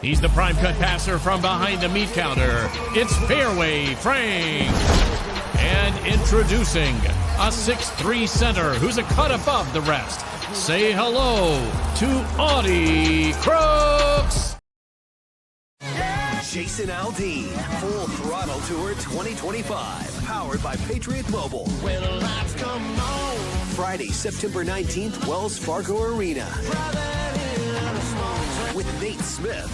He's the prime cut passer from behind the meat counter. It's Fairway Frank. And introducing a 6'3" center who's a cut above the rest. Say hello to Audie Crooks. Jason Aldean, Full Throttle Tour 2025, powered by Patriot Mobile. When the lights come on. Friday, September 19th, Wells Fargo Arena. With Nate Smith.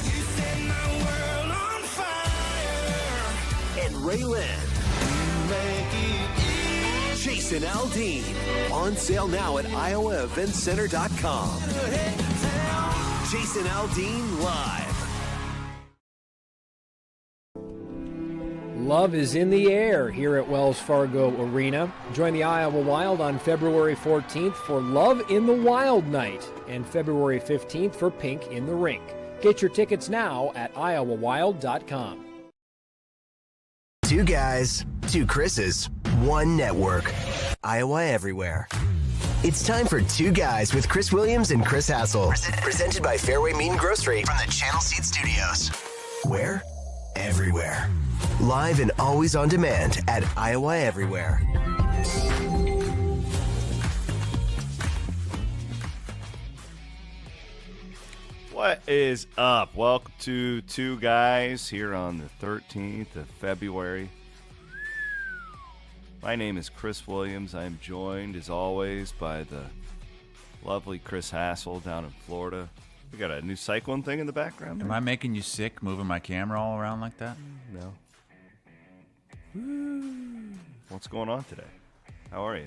And Ray Lynn. Jason Aldean. On sale now at iowaeventcenter.com. Jason Aldean live. Love is in the air here at Wells Fargo Arena. Join the Iowa Wild on February 14th for Love in the Wild Night and February 15th for Pink in the Rink. Get your tickets now at iowawild.com. Two guys, two Chris's, one network. Iowa Everywhere. It's time for Two Guys with Chris Williams and Chris Hassel. Presented by Fareway Meat and Grocery from the Channel Seed Studios. Where? Everywhere. Live and always on demand at Iowa Everywhere. What is up? Welcome to Two Guys here on the 13th of February. My name is Chris Williams. I am joined, as always, by the lovely Chris Hassel down in Florida. We got a new Cyclone thing in the background. Am I making you sick moving my camera all around like that? No. What's going on today? How are you?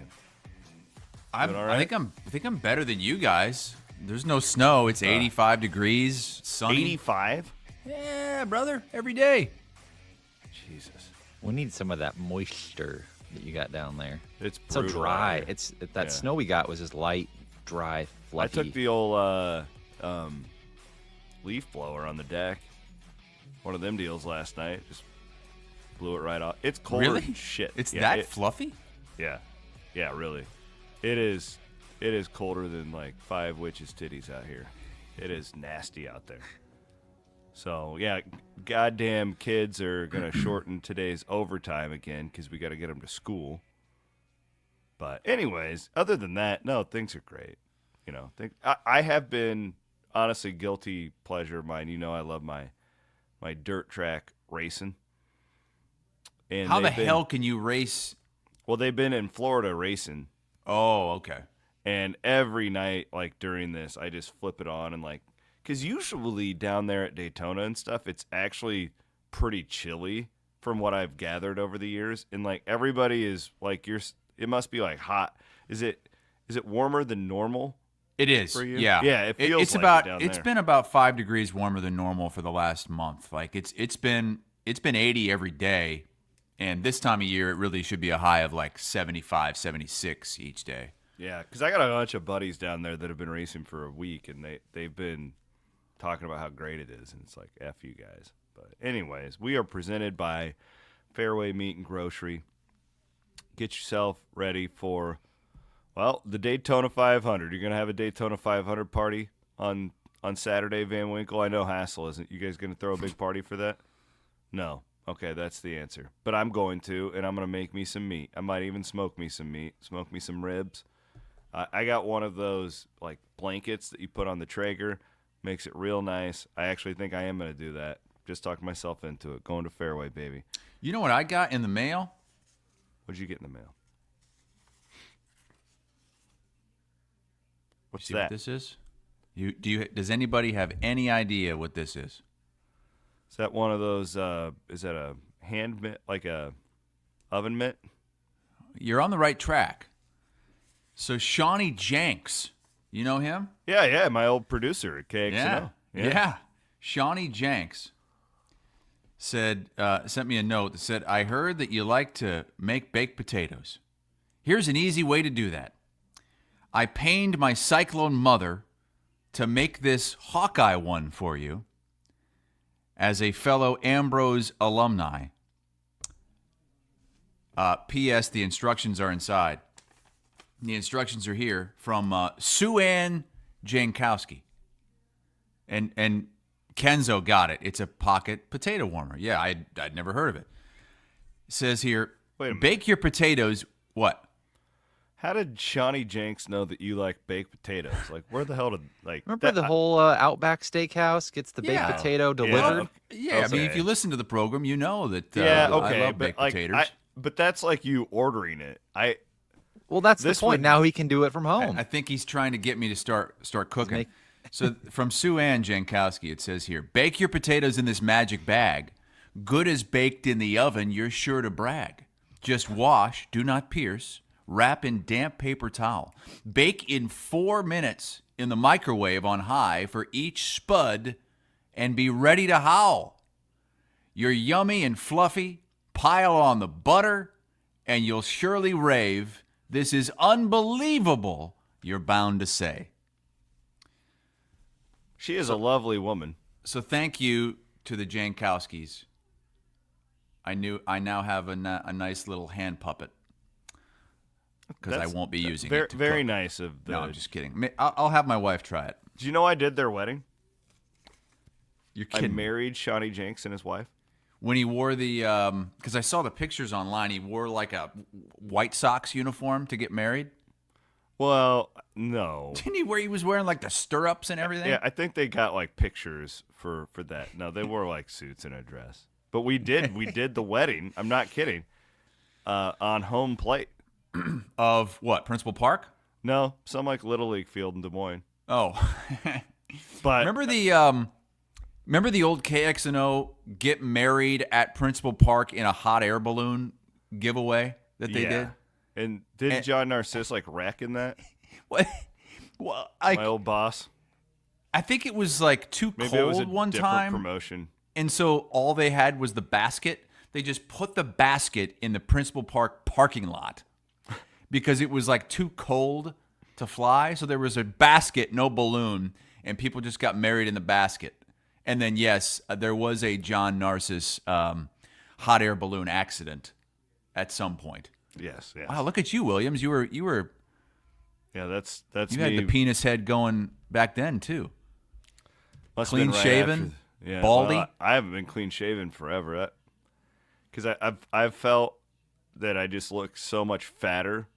All right? I think I'm better than you guys. There's no snow. It's 85 degrees, sunny. 85? Yeah, brother, every day. Jesus. We need some of that moisture that you got down there. It's so brutal dry. out here. That snow we got was just light, dry, fluffy. I took the old leaf blower on the deck. One of them deals last night. Just blew it right off. It's cold Really? as shit. It's that fluffy? Yeah. Yeah, really. It is colder than like 5 witches' titties out here. It is nasty out there. So, yeah, goddamn kids are going to shorten today's overtime again because we got to get them to school. But anyways, other than that, no, things are great. You know, I have been, honestly, guilty pleasure of mine. You know, I love my dirt track racing. And how the hell can you race? Well, they've been in Florida racing. Oh, okay. And every night, like during this, I just flip it on and like, because usually down there at Daytona and stuff, it's actually pretty chilly from what I've gathered over the years. And like everybody is like, it must be like hot. Is it warmer than normal? It is. For you? Yeah. Yeah. It feels it's like about. it down It's there. been about 5 degrees warmer than normal for the last month. Like it's been 80 every day, and this time of year it really should be a high of like 75, 76 each day. Yeah, because I got a bunch of buddies down there that have been racing for a week, and they've been talking about how great it is, and it's like, F you guys. But anyways, we are presented by Fareway Meat and Grocery. Get yourself ready for, well, the Daytona 500. You're going to have a Daytona 500 party on Saturday, Van Winkle. I know Hassel isn't. You guys going to throw a big party for that? No. Okay, that's the answer. But I'm going to, and I'm going to make me some meat. I might even smoke me some meat, smoke me some ribs. I got one of those like blankets that you put on the Traeger. Makes it real nice. I actually think I am going to do that. Just talk myself into it. Going to Fairway, baby. You know what I got in the mail? What'd you get in the mail? What's See that? what this is? Does anybody have any idea what this is? Is that one of those, is that a hand mitt, like a oven mitt? You're on the right track. So Shawnee Jenks, you know him? Yeah, my old producer at KXNO. Yeah. Shawnee Jenks sent me a note that said, I heard that you like to make baked potatoes. Here's an easy way to do that. I pained my Cyclone mother to make this Hawkeye one for you as a fellow Ambrose alumni. P.S. The instructions are inside. The instructions are here from Sue Ann Jankowski. And Kenzo got it. It's a pocket potato warmer. Yeah, I'd never heard of it. It says here, Wait a minute. bake your potatoes. What? How did Shawnee Jenks know that you like baked potatoes? Like, where the hell did Remember the whole Outback Steakhouse gets the baked Yeah. potato delivered? Yeah, I mean, if Okay. you listen to the program, you know that Yeah, I okay, love baked potatoes. but that's like you ordering it. Well, that's the This point. would- Now he can do it from home. I think he's trying to get me to start cooking. Make- So from Sue Ann 𝗀𝗃𝗃𝗃𝗃, it says here, bake your potatoes in this magic bag. Good as baked in the oven, you're sure to brag. Just wash, do not pierce, wrap in damp paper towel. Bake in 4 minutes in the microwave on high for each spud and be ready to howl. You're yummy and fluffy, pile on the butter, and you'll surely rave. This is unbelievable, you're bound to say. She is a lovely woman. So thank you to the 𝗀𝗃𝗃𝗃𝗃s. I now have a nice little hand puppet because I won't be using very, it. To very cook. nice of the. No, I'm just kidding. I'll have my wife try it. Do you know I did their wedding? You're I kidding. married Shawnee Jenks and his wife. When he wore the, because I saw the pictures online, he wore like a White Sox uniform to get married. Well, no. Didn't he he was wearing like the stirrups and everything? Yeah, I think they got like pictures for that. No, they wore like suits and a dress. But we did the wedding. I'm not kidding. On home plate. Of what? Principal Park? No, some like Little League field in Des Moines. Oh. But Remember the old KXNO get married at Principal Park in a hot air balloon giveaway that they did? And did John Narcisse like wreck in that? What? Well, My old boss. I think it was like too Maybe cold it was a one different time, promotion. and so all they had was the basket. They just put the basket in the Principal Park parking lot because it was like too cold to fly. So there was a basket, no balloon, and people just got married in the basket. And then, yes, there was a John Narcisse hot air balloon accident at some point. Yes. Wow, look at you, Williams. You were Yeah, that's you me. had the penis head going back then too. Must have been Clean right shaven, after- yeah, baldy. well, I haven't been clean shaven forever. Because I've felt that I just look so much fatter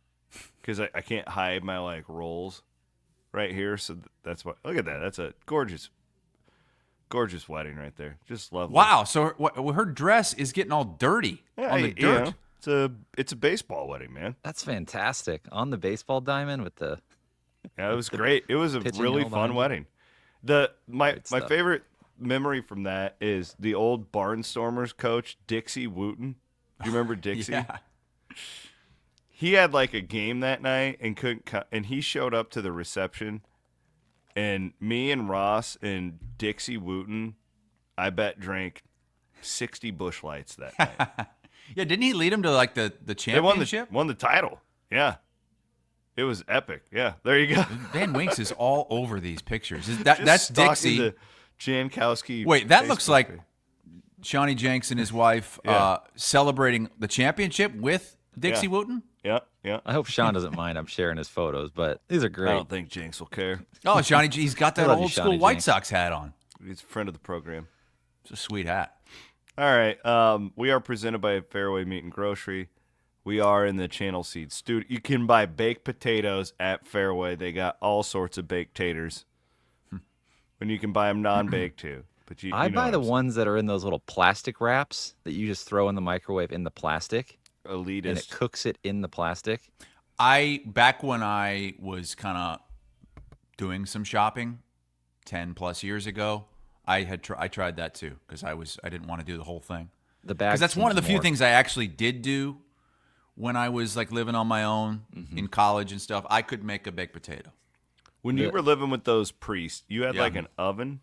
because I can't hide my like rolls right here. So that's why. Look at that. That's a gorgeous wedding right there. Just lovely. Wow, so her dress is getting all dirty Yeah, on the you know, dirt. it's a baseball wedding, man. That's fantastic. On the baseball diamond with the Yeah, it was great. It was a pitching really held fun on. wedding. My stuff. favorite memory from that is the old Barnstormers coach Dixie Wooten. Do you remember Dixie? Yeah. He had like a game that night and couldn't come, and he showed up to the reception, and me and Ross and Dixie Wooten, I bet, drank 60 Busch Lights that night. Yeah, didn't he lead him to like the They championship? won the title. Yeah. It was epic. Yeah, there you go. Van Winks is all over these pictures. Just That's stalking Dixie. the 𝗀𝗃𝗃𝗃𝗃. Wait, that looks Facebook like page. Shawnee Jenks and his wife Yeah. celebrating the championship with Dixie Yeah. Wooten. Yeah, yeah. I hope Sean doesn't mind. I'm sharing his photos, but these are I great. don't think Jenks will care. Oh, he's got that I love you, old school Shawnee White Jenks. Sox hat on. He's a friend of the program. It's a sweet hat. All right. We are presented by Fareway Meat and Grocery. We are in the Channel Seed studio. You can buy baked potatoes at Fareway. They got all sorts of baked taters. And you can buy them non-baked too. But you I know buy what the I'm saying. ones that are in those little plastic wraps that you just throw in the microwave in the plastic, and it Elitist. cooks it in the plastic. Back when I was kind of doing some shopping 10 plus years ago, I tried that too because I didn't want to do the whole thing. The bag. Because that's one of the seems few more- things I actually did do when I was like living on my own in college and stuff. I could make a baked potato. When you Yeah. were living with those priests, you had Yeah. like an oven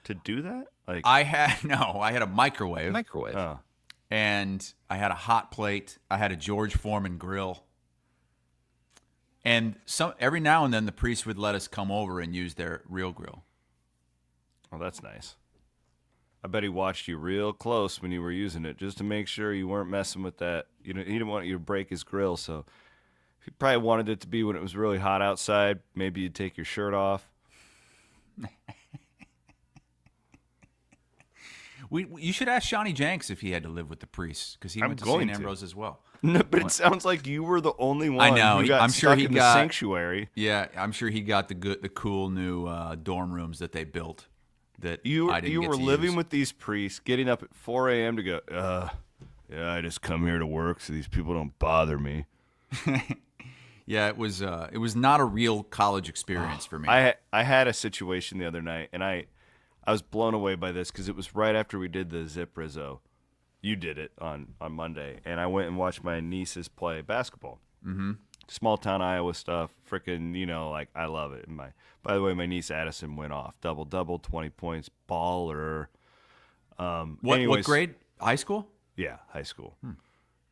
to do that? Like, I had a microwave microwave. oh. and I had a hot plate. I had a George Foreman grill. And every now and then the priest would let us come over and use their real grill. Oh, that's nice. I bet he watched you real close when you were using it just to make sure you weren't messing with that. He didn't want you to break his grill, so he probably wanted it to be when it was really hot outside. Maybe you'd take your shirt off. You should ask Shawnee Jenks if he had to live with the priests, because he went to going St. to. Ambrose as well. No, but it sounds like you were the only one I know. who got I'm sure stuck he in got the sanctuary. Yeah, I'm sure he got the cool new dorm rooms that they built. That You I didn't get were to living use. with these priests, getting up at 4 a.m. to go, yeah, I just come here to work so these people don't bother me. Yeah, it was not a real college experience for me. I had a situation the other night, and I was blown away by this because it was right after we did the 𝗙𝗹𝗹𝗃𝗍. You did it on Monday, and I went and watched my nieces play basketball. Mm-hmm. Small town Iowa stuff, freaking, like I love it. And by the way, my niece Addison went off double, 20 points, baller. What grade? High school? Yeah, high school.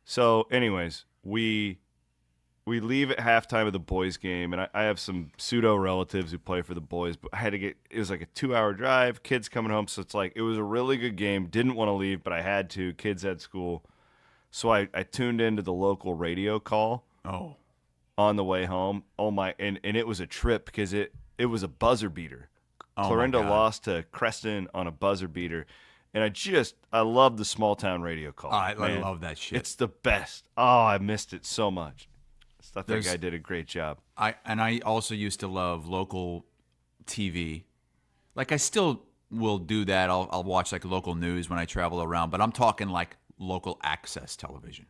So, anyways, we leave at halftime of the boys' game, and I have some pseudo relatives who play for the boys, but I had to it was like a 2-hour drive, kids coming home, so it's like it was a really good game. Didn't want to leave, but I had to. Kids had school. So I tuned into the local radio call on the way home. Oh my, and it was a trip because it was a buzzer beater. Clarinda lost to Creston on a buzzer beater. And I love the small town radio call. I love that shit. It's the best. Oh, I missed it so much. I think There's- I did a great job. I also used to love local TV. Like, I still will do that. I'll watch like local news when I travel around, but I'm talking like local access television.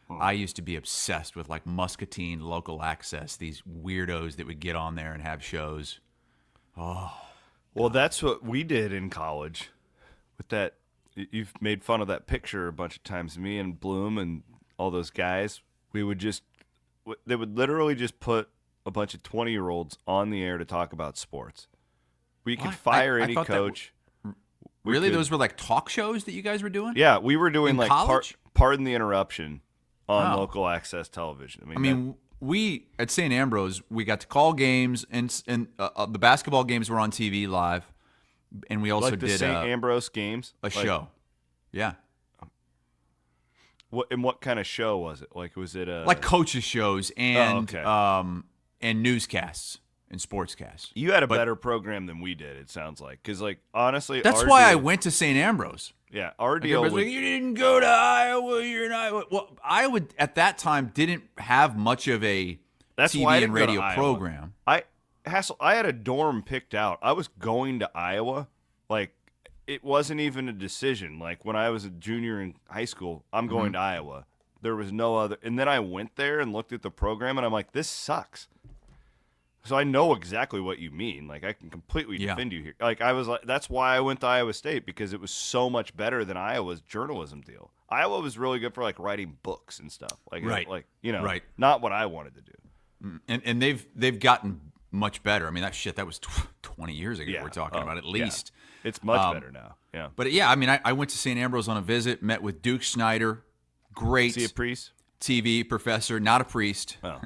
I used to be obsessed with like Muscatine local access, these weirdos that would get on there and have shows. Well, that's what we did in college. With that, you've made fun of that picture a bunch of times. Me and Bloom and all those guys, they would literally just put a bunch of 20-year-olds on the air to talk about sports. We could What? fire I any thought that coach. Really? could- Those were like talk shows that you guys were doing? Yeah, we were doing In like college? pardon the interruption on Oh. local access television. I mean, we at St. Ambrose, we got to call games, and the basketball games were on TV live, and we also like the did St. Ambrose games, a show. Yeah, What kind of show was it? Like, was it a like coaches shows and okay. And newscasts and sportscasts. You had a But- better program than we did. It sounds like because, like, honestly, That's our why I deal- went to St. Ambrose. Yeah, our Like, deal. everybody's With, like, you didn't go to Iowa. You're in Iowa. Well, Iowa at that time didn't have much of a That's TV why I and didn't go to radio Iowa. program. Hassel, I had a dorm picked out. I was going to Iowa. Like, it wasn't even a decision. Like, when I was a junior in high school, I'm Mm-hmm. going to Iowa. There was no other. And then I went there and looked at the program, and I'm like, this sucks. So I know exactly what you mean. Like, I can completely Yeah. defend you here. Like, I was like, that's why I went to Iowa State, because it was so much better than Iowa's journalism deal. Iowa was really good for, like, writing books and stuff. Like, Right. Like, Right. not what I wanted to do. And they've gotten much better. I mean, that was 20 years ago. Yeah. We're talking about at yeah. least. It's much better now. Yeah. But yeah, I mean, I went to St. Ambrose on a visit, met with Duke Snyder, great See a priest? TV professor, not a priest. Oh.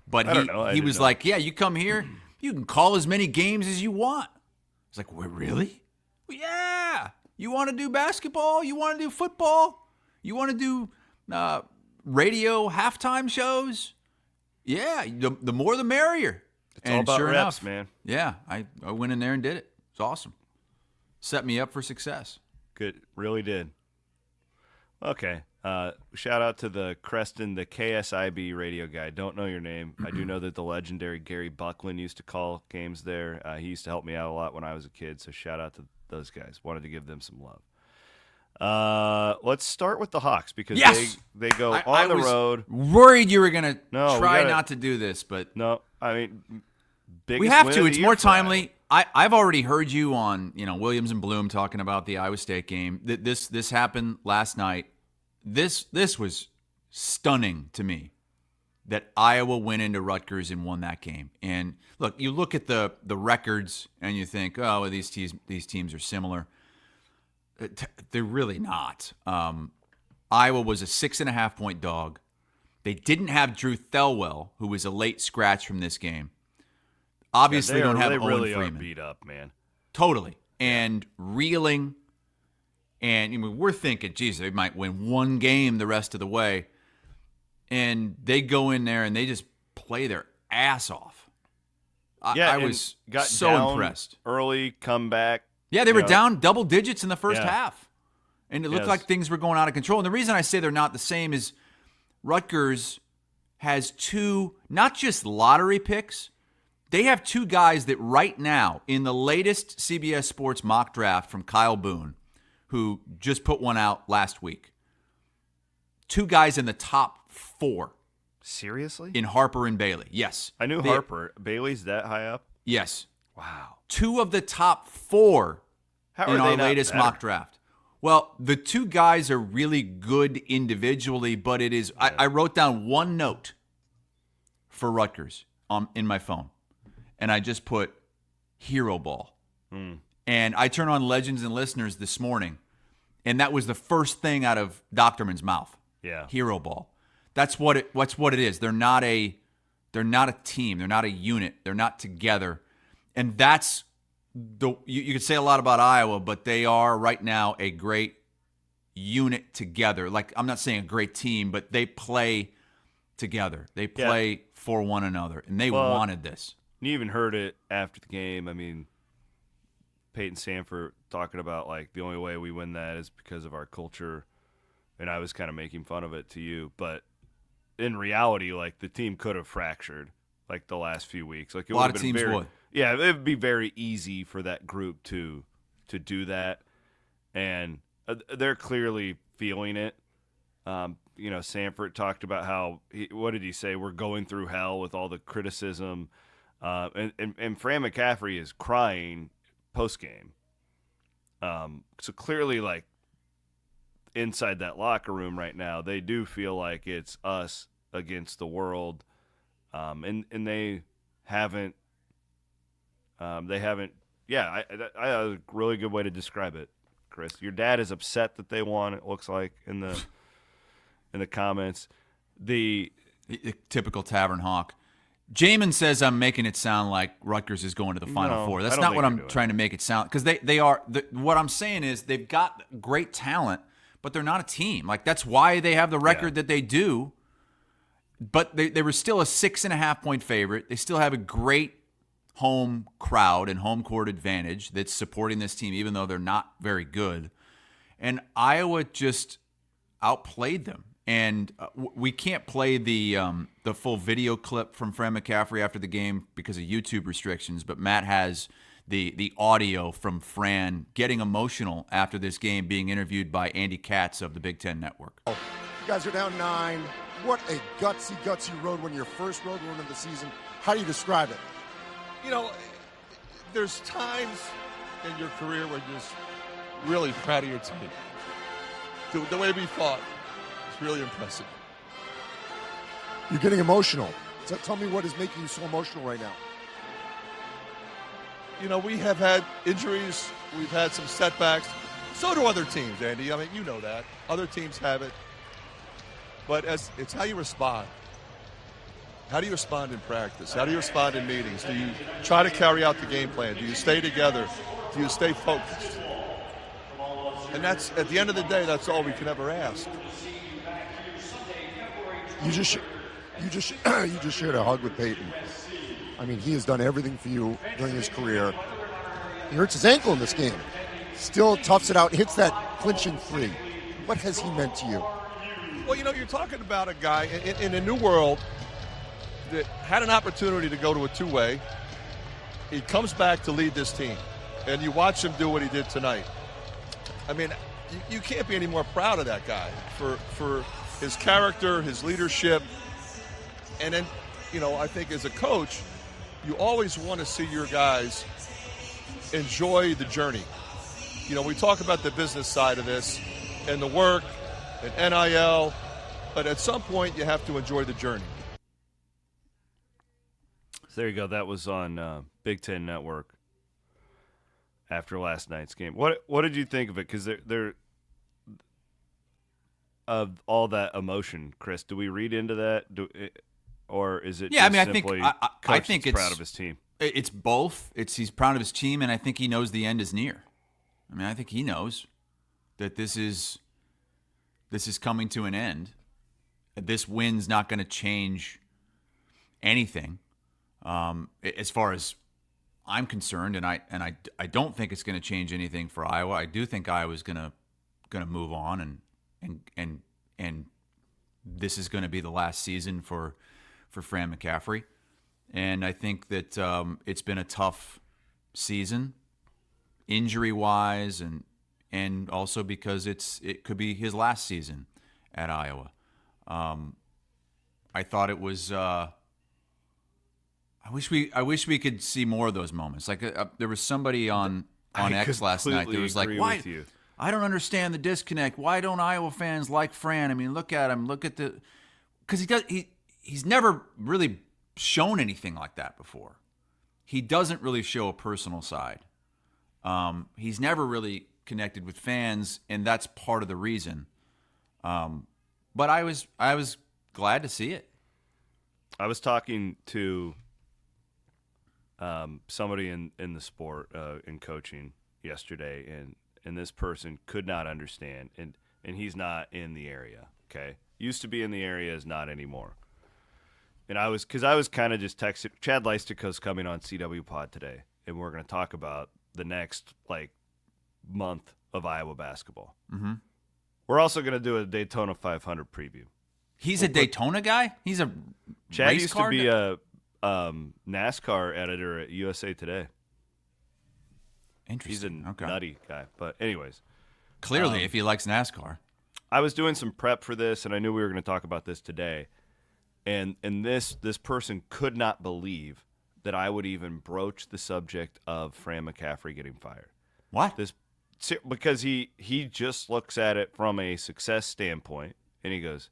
But I don't know. I he didn't was know. like, yeah, you come here, you can call as many games as you want. I was like, well, really? Well, yeah. You want to do basketball? You want to do football? You want to do radio halftime shows? Yeah, the more the merrier. It's all about sure reps, enough, man. Yeah, I went in there and did it. It's awesome. Set me up for success. Good. Really did. Okay. Shout out to the Creston, the KSIB radio guy. Don't know your name. I do know that the legendary Gary Buckland used to call games there. He used to help me out a lot when I was a kid, so shout out to those guys. Wanted to give them some love. Let's start with the Hawks because Yes! they go I on the was road. Worried you were gonna No, we try gotta- not to do this, but No, I mean, biggest we have win to. of It's the more year for Iowa. timely. I've already heard you on Williams and Bloom talking about the Iowa State game. This happened last night. This was stunning to me that Iowa went into Rutgers and won that game. And look, you look at the records and you think, oh, well, these teams are similar. They're really not. Iowa was a 6.5-point dog. They didn't have Drew Thelwell, who was a late scratch from this game. Obviously, don't have They Owen really Freeman. are beat up, man. Totally. And reeling. And we're thinking, geez, they might win one game the rest of the way. And they go in there and they just play their ass off. I and was got so down impressed. Early comeback. Yeah, they were down double digits in the first Yeah. half. And it looked like things were going out of control. And the reason I say they're not the same is Rutgers has 2, not just lottery picks, they have 2 guys that right now, in the latest CBS Sports mock draft from Kyle Boone, who just put one out last week, 2 guys in the top 4. Seriously? In Harper and Bailey. Yes. I knew Harper. Bailey's that high up? Yes. Wow. 2 of the top 4 How in are they our not latest better? mock draft. Well, the 2 guys are really good individually, but it is. I wrote down one note for Rutgers in my phone, and I just put hero ball. And I turned on Legends and Listeners this morning, and that was the first thing out of Doctorman's mouth. Yeah. Hero ball. That's what it is. They're not a team. They're not a unit. They're not together. And that's you could say a lot about Iowa, but they are right now a great unit together. Like, I'm not saying a great team, but they play together. They play for one another, and they wanted this. You even heard it after the game. I mean, Peyton Sanford talking about, like, the only way we win that is because of our culture, and I was kind of making fun of it to you. But in reality, like, the team could have fractured, like, the last few weeks. Like, it A lot of would have been teams very, would. Yeah, it would be very easy for that group to do that, and they're clearly feeling it. Sanford talked about how what did he say? We're going through hell with all the criticism, and Fran McCaffery is crying post game. So clearly, like, inside that locker room right now, they do feel like it's us against the world, and they haven't. Yeah, I a really good way to describe it, Chris. Your dad is upset that they won. It looks like in the comments. The typical tavern hawk. Jamin says I'm making it sound like Rutgers is going to the Final Four. That's not what I'm trying to make it sound, because they are. What I'm saying is they've got great talent, but they're not a team. Like, that's why they have the record that they do. But they were still a 6.5-point favorite. They still have a great home crowd and home court advantage that's supporting this team, even though they're not very good. And Iowa just outplayed them. And we can't play the full video clip from Fran McCaffery after the game because of YouTube restrictions, but Matt has the audio from Fran getting emotional after this game, being interviewed by Andy Katz of the Big Ten Network. You guys are down 9. What a gutsy road win, your first road win of the season. How do you describe it? You know, there's times in your career where you're just really proud of your team. The way we fought is really impressive. You're getting emotional. So tell me what is making you so emotional right now. You know, we have had injuries. We've had some setbacks. So do other teams, Andy. I mean, you know that. Other teams have it. But it's how you respond. How do you respond in practice? How do you respond in meetings? Do you try to carry out the game plan? Do you stay together? Do you stay focused? And that's, at the end of the day, that's all we can ever ask. You just shared a hug with Peyton. I mean, he has done everything for you during his career. He hurts his ankle in this game. Still toughs it out, hits that clinching 3. What has he meant to you? Well, you know, you're talking about a guy in a new world that had an opportunity to go to a two-way. He comes back to lead this team, and you watch him do what he did tonight. I mean, you can't be any more proud of that guy for his character, his leadership. And then, you know, I think as a coach, you always want to see your guys enjoy the journey. You know, we talk about the business side of this and the work and NIL, but at some point you have to enjoy the journey. So there you go. That was on Big Ten Network after last night's game. What did you think of it? Because they're of all that emotion, Chris. Do we read into that, or is it? Yeah, just I mean, simply I think it's proud of his team. It's both. He's proud of his team, and I think he knows the end is near. I mean, I think he knows that this is coming to an end. This win's not going to change anything as far as I'm concerned, and I don't think it's going to change anything for Iowa. I do think Iowa's going to move on, and this is going to be the last season for Fran McCaffery. And I think that it's been a tough season, injury-wise, and also because it could be his last season at Iowa. I thought it was. I wish we could see more of those moments. Like there was somebody on X last night that was like, "Why? I don't understand the disconnect. Why don't Iowa fans like Fran? I mean, look at him. Look at the because he's never really shown anything like that before. He doesn't really show a personal side. He's never really connected with fans, and that's part of the reason. But I was glad to see it. I was talking to somebody in the sport in coaching yesterday, and this person could not understand, and he's not in the area. Okay, used to be in the area, is not anymore. And I was kind of just texting. Chad 𝗙ecie coming on CW Pod today, and we're going to talk about the next month of Iowa basketball. Mm-hmm. We're also going to do a Daytona 500 preview. He's a Daytona guy? He's a Chad race used car to be a NASCAR editor at USA Today. Interesting. He's a nutty guy. But anyways. Clearly, if he likes NASCAR. I was doing some prep for this, and I knew we were going to talk about this today. And this person could not believe that I would even broach the subject of Fran McCaffery getting fired. What? Because he just looks at it from a success standpoint, and he goes,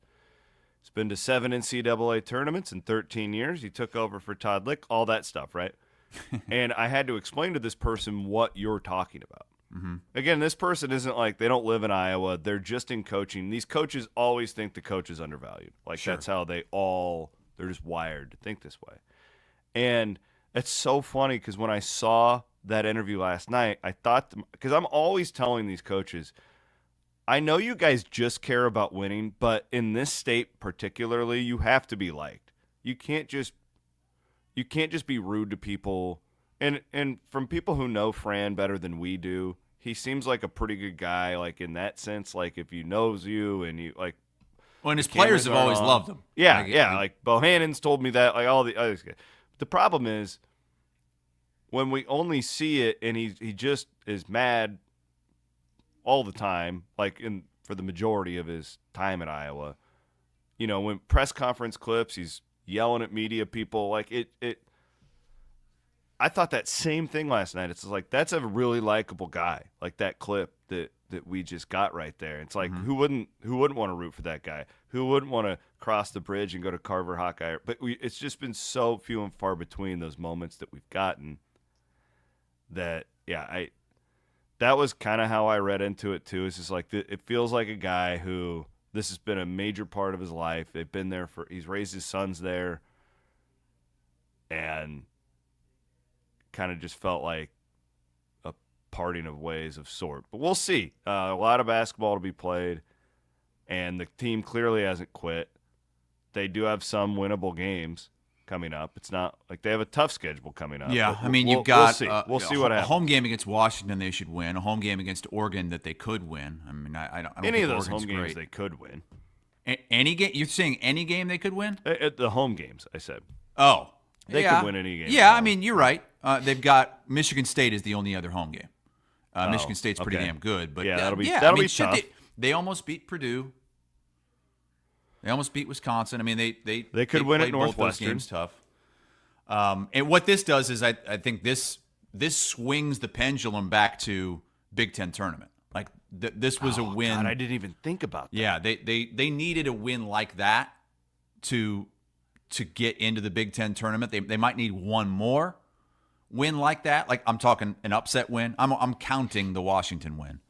he's been to 7 NCAA tournaments in 13 years. He took over for Todd Lick, all that stuff, right? And I had to explain to this person what you're talking about. Mm-hmm. Again, this person isn't they don't live in Iowa. They're just in coaching. These coaches always think the coach is undervalued. Sure. That's how they're just wired to think this way. And it's so funny because when I saw that interview last night, I thought, because I'm always telling these coaches, I know you guys just care about winning, but in this state particularly, you have to be liked. You can't just be rude to people. And from people who know Fran better than we do, he seems like a pretty good guy, in that sense. If he knows you and you well, and his players have always loved him. Yeah. Bohannon's told me that. All the others. The problem is when we only see it, and he just is mad all the time, for the majority of his time at Iowa. When press conference clips, he's yelling at media people. I thought that same thing last night. It's that's a really likable guy. That clip that we just got right there. It's mm-hmm. who wouldn't want to root for that guy? Who wouldn't want to cross the bridge and go to Carver Hawkeye? But it's just been so few and far between those moments that we've gotten. That that was kind of how I read into it too. It's just it feels like a guy who this has been a major part of his life. They've been there he's raised his sons there, and kind of just felt like a parting of ways of sort. But we'll see. A lot of basketball to be played, and the team clearly hasn't quit. They do have some winnable games coming up. It's not they have a tough schedule coming up. Yeah, you've got we'll see what happens. A home game against Washington they should win. A home game against Oregon that they could win. I don't any think of those Oregon's home games great. they could win. Any game? You're saying any game they could win? At the home games, I said. Oh. They could win any game. Yeah, you're right. They've got Michigan State is the only other home game. Michigan State's pretty damn good, but that'll be tough. They almost beat Purdue. They almost beat Wisconsin. They could win at played both Northwestern. those games tough. And what this does is I think this swings the pendulum back to Big Ten tournament. This was a win. God, I didn't even think about that. Yeah, they needed a win like that to get into the Big Ten tournament. They might need one more win like that. I'm talking an upset win. I'm counting the Washington win.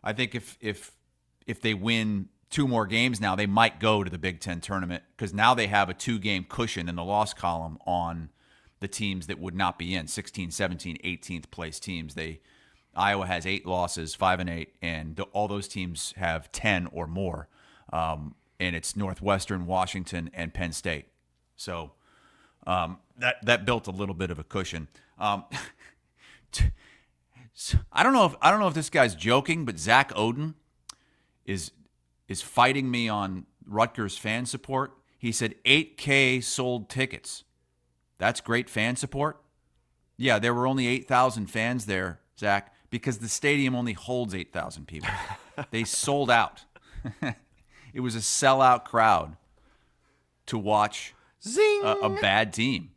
I think if they win 2 more games now, they might go to the Big Ten tournament because now they have a 2-game cushion in the loss column on the teams that would not be in 16, 17, 18th place teams. Iowa has 8 losses, 5-8, and all those teams have 10 or more. And it's Northwestern, Washington, and Penn State. So that built a little bit of a cushion. I don't know if this guy's joking, but Zach Oden is fighting me on Rutgers fan support. He said 8K sold tickets. That's great fan support. Yeah, there were only 8,000 fans there, Zach, because the stadium only holds 8,000 people. They sold out. It was a sellout crowd to watch a bad team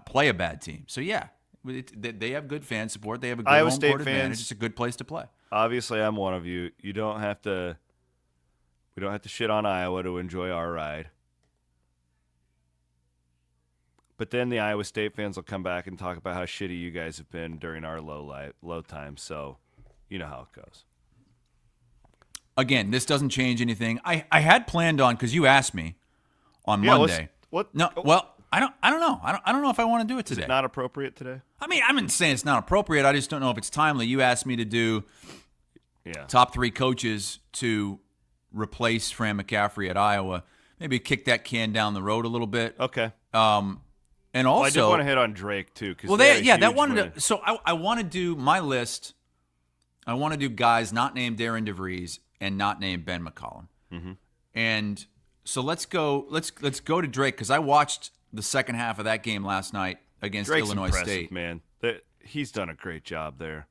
play a bad team. So, yeah, they have good fan support. They have a good Iowa home State court fans, advantage. It's a good place to play. Obviously, I'm one of you. We don't have to shit on Iowa to enjoy our ride. But then the Iowa State fans will come back and talk about how shitty you guys have been during our low time. So, you know how it goes. Again, this doesn't change anything. I had planned on, because you asked me on Monday. What? No, well, I don't know. I don't know if I want to do it today. Is it not appropriate today? I mean, I'm not saying it's not appropriate. I just don't know if it's timely. You asked me to do top 3 coaches to replace Fran McCaffery at Iowa. Maybe kick that can down the road a little bit. Okay. And also, I did want to hit on Drake too. Well, that wanted to. So I want to do my list. I want to do guys not named Darren DeVries and not named Ben McCollum. Mm-hmm. And so let's go to Drake, because I watched the second half of that game last night against Drake's Illinois impressive, State. Man, he's done a great job there.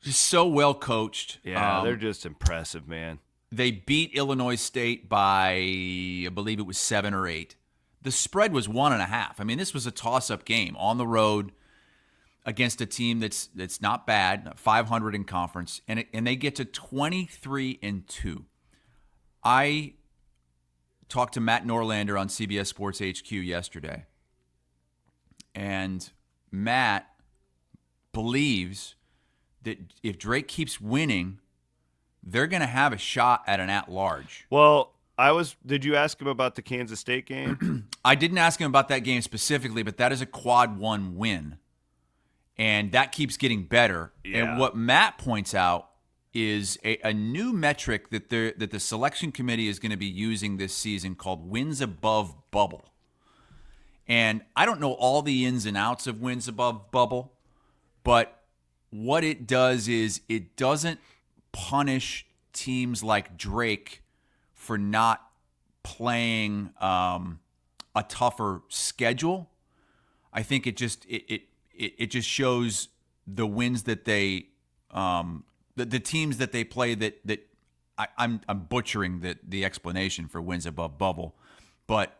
Just so well coached. Yeah, they're just impressive, man. They beat Illinois State by, I believe it was 7 or 8. The spread was 1.5. I mean, this was a toss-up game on the road against a team that's not bad, 500 in conference, and they get to 23-2. I talked to Matt Norlander on CBS Sports HQ yesterday, and Matt believes that if Drake keeps winning, they're going to have a shot at an at-large. Well, did you ask him about the Kansas State game? I didn't ask him about that game specifically, but that is a quad 1 win. And that keeps getting better. Yeah. And what Matt points out is a new metric that the selection committee is going to be using this season called wins above bubble. And I don't know all the ins and outs of wins above bubble, but what it does is it doesn't punish teams like Drake for not playing a tougher schedule. I think it just shows the wins that they the teams that they play that I'm butchering the explanation for wins above bubble, but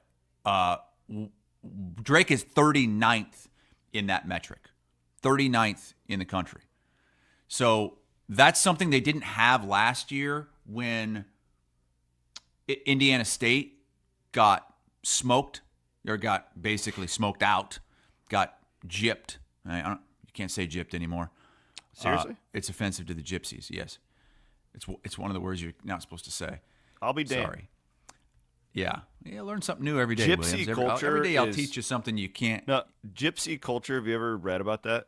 Drake is 39th in that metric, 39th in the country. So that's something they didn't have last year when Indiana State got smoked, or got basically smoked out, got gypped. You can't say gypped anymore. Seriously? It's offensive to the gypsies, yes. It's one of the words you're not supposed to say. I'll be damned. Sorry. Yeah, learn something new every day, Gypsy Williams. culture Every day I'll is- teach you something you can't. No, gypsy culture. Have you ever read about that?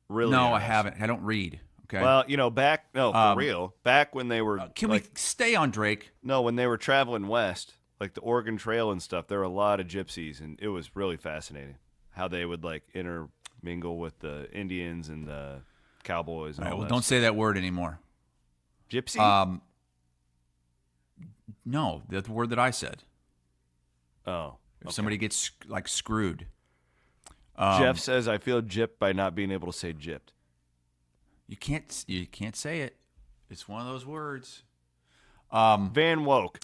Really? No, I interesting. haven't. I don't read. Okay. Well, for real. Back when they were Can we stay on Drake? No, when they were traveling west, like the Oregon Trail and stuff, there were a lot of gypsies, and it was really fascinating how they would intermingle with the Indians and the cowboys. And All right, all well, that don't say that word anymore. Gypsy? No, that's the word that I said. Oh, If somebody gets screwed. Jeff says I feel gypped by not being able to say gypped. You can't say it. It's one of those words. Van Woke.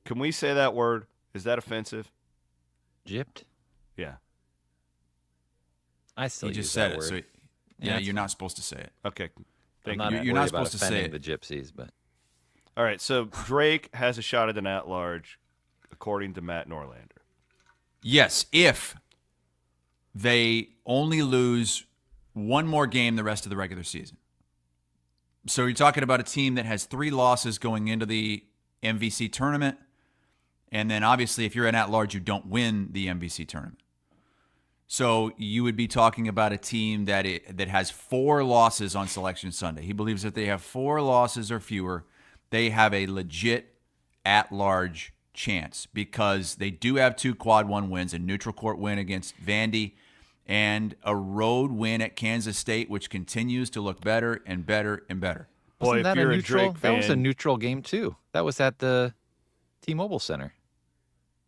Can we say that word? Is that offensive? Gypped? Yeah. I still He just use said that it. word. So Yeah, you're not supposed to say it. Okay. I'm Thank not you. You're worried not about supposed to say offending it. the gypsies, but All right, so Drake has a shot at an at-large, according to Matt Norlander. Yes, if they only lose one more game the rest of the regular season. So you're talking about a team that has 3 losses going into the MVC tournament, and then obviously if you're an at-large, you don't win the MVC tournament. So you would be talking about a team that has 4 losses on Selection Sunday. He believes that they have 4 losses or fewer, they have a legit at-large chance because they do have 2 quad 1 wins, a neutral court win against Vandy and a road win at Kansas State, which continues to look better and better and better. Wasn't if that you're a a neutral? Drake That was a fan- neutral game too. That was at the T-Mobile Center.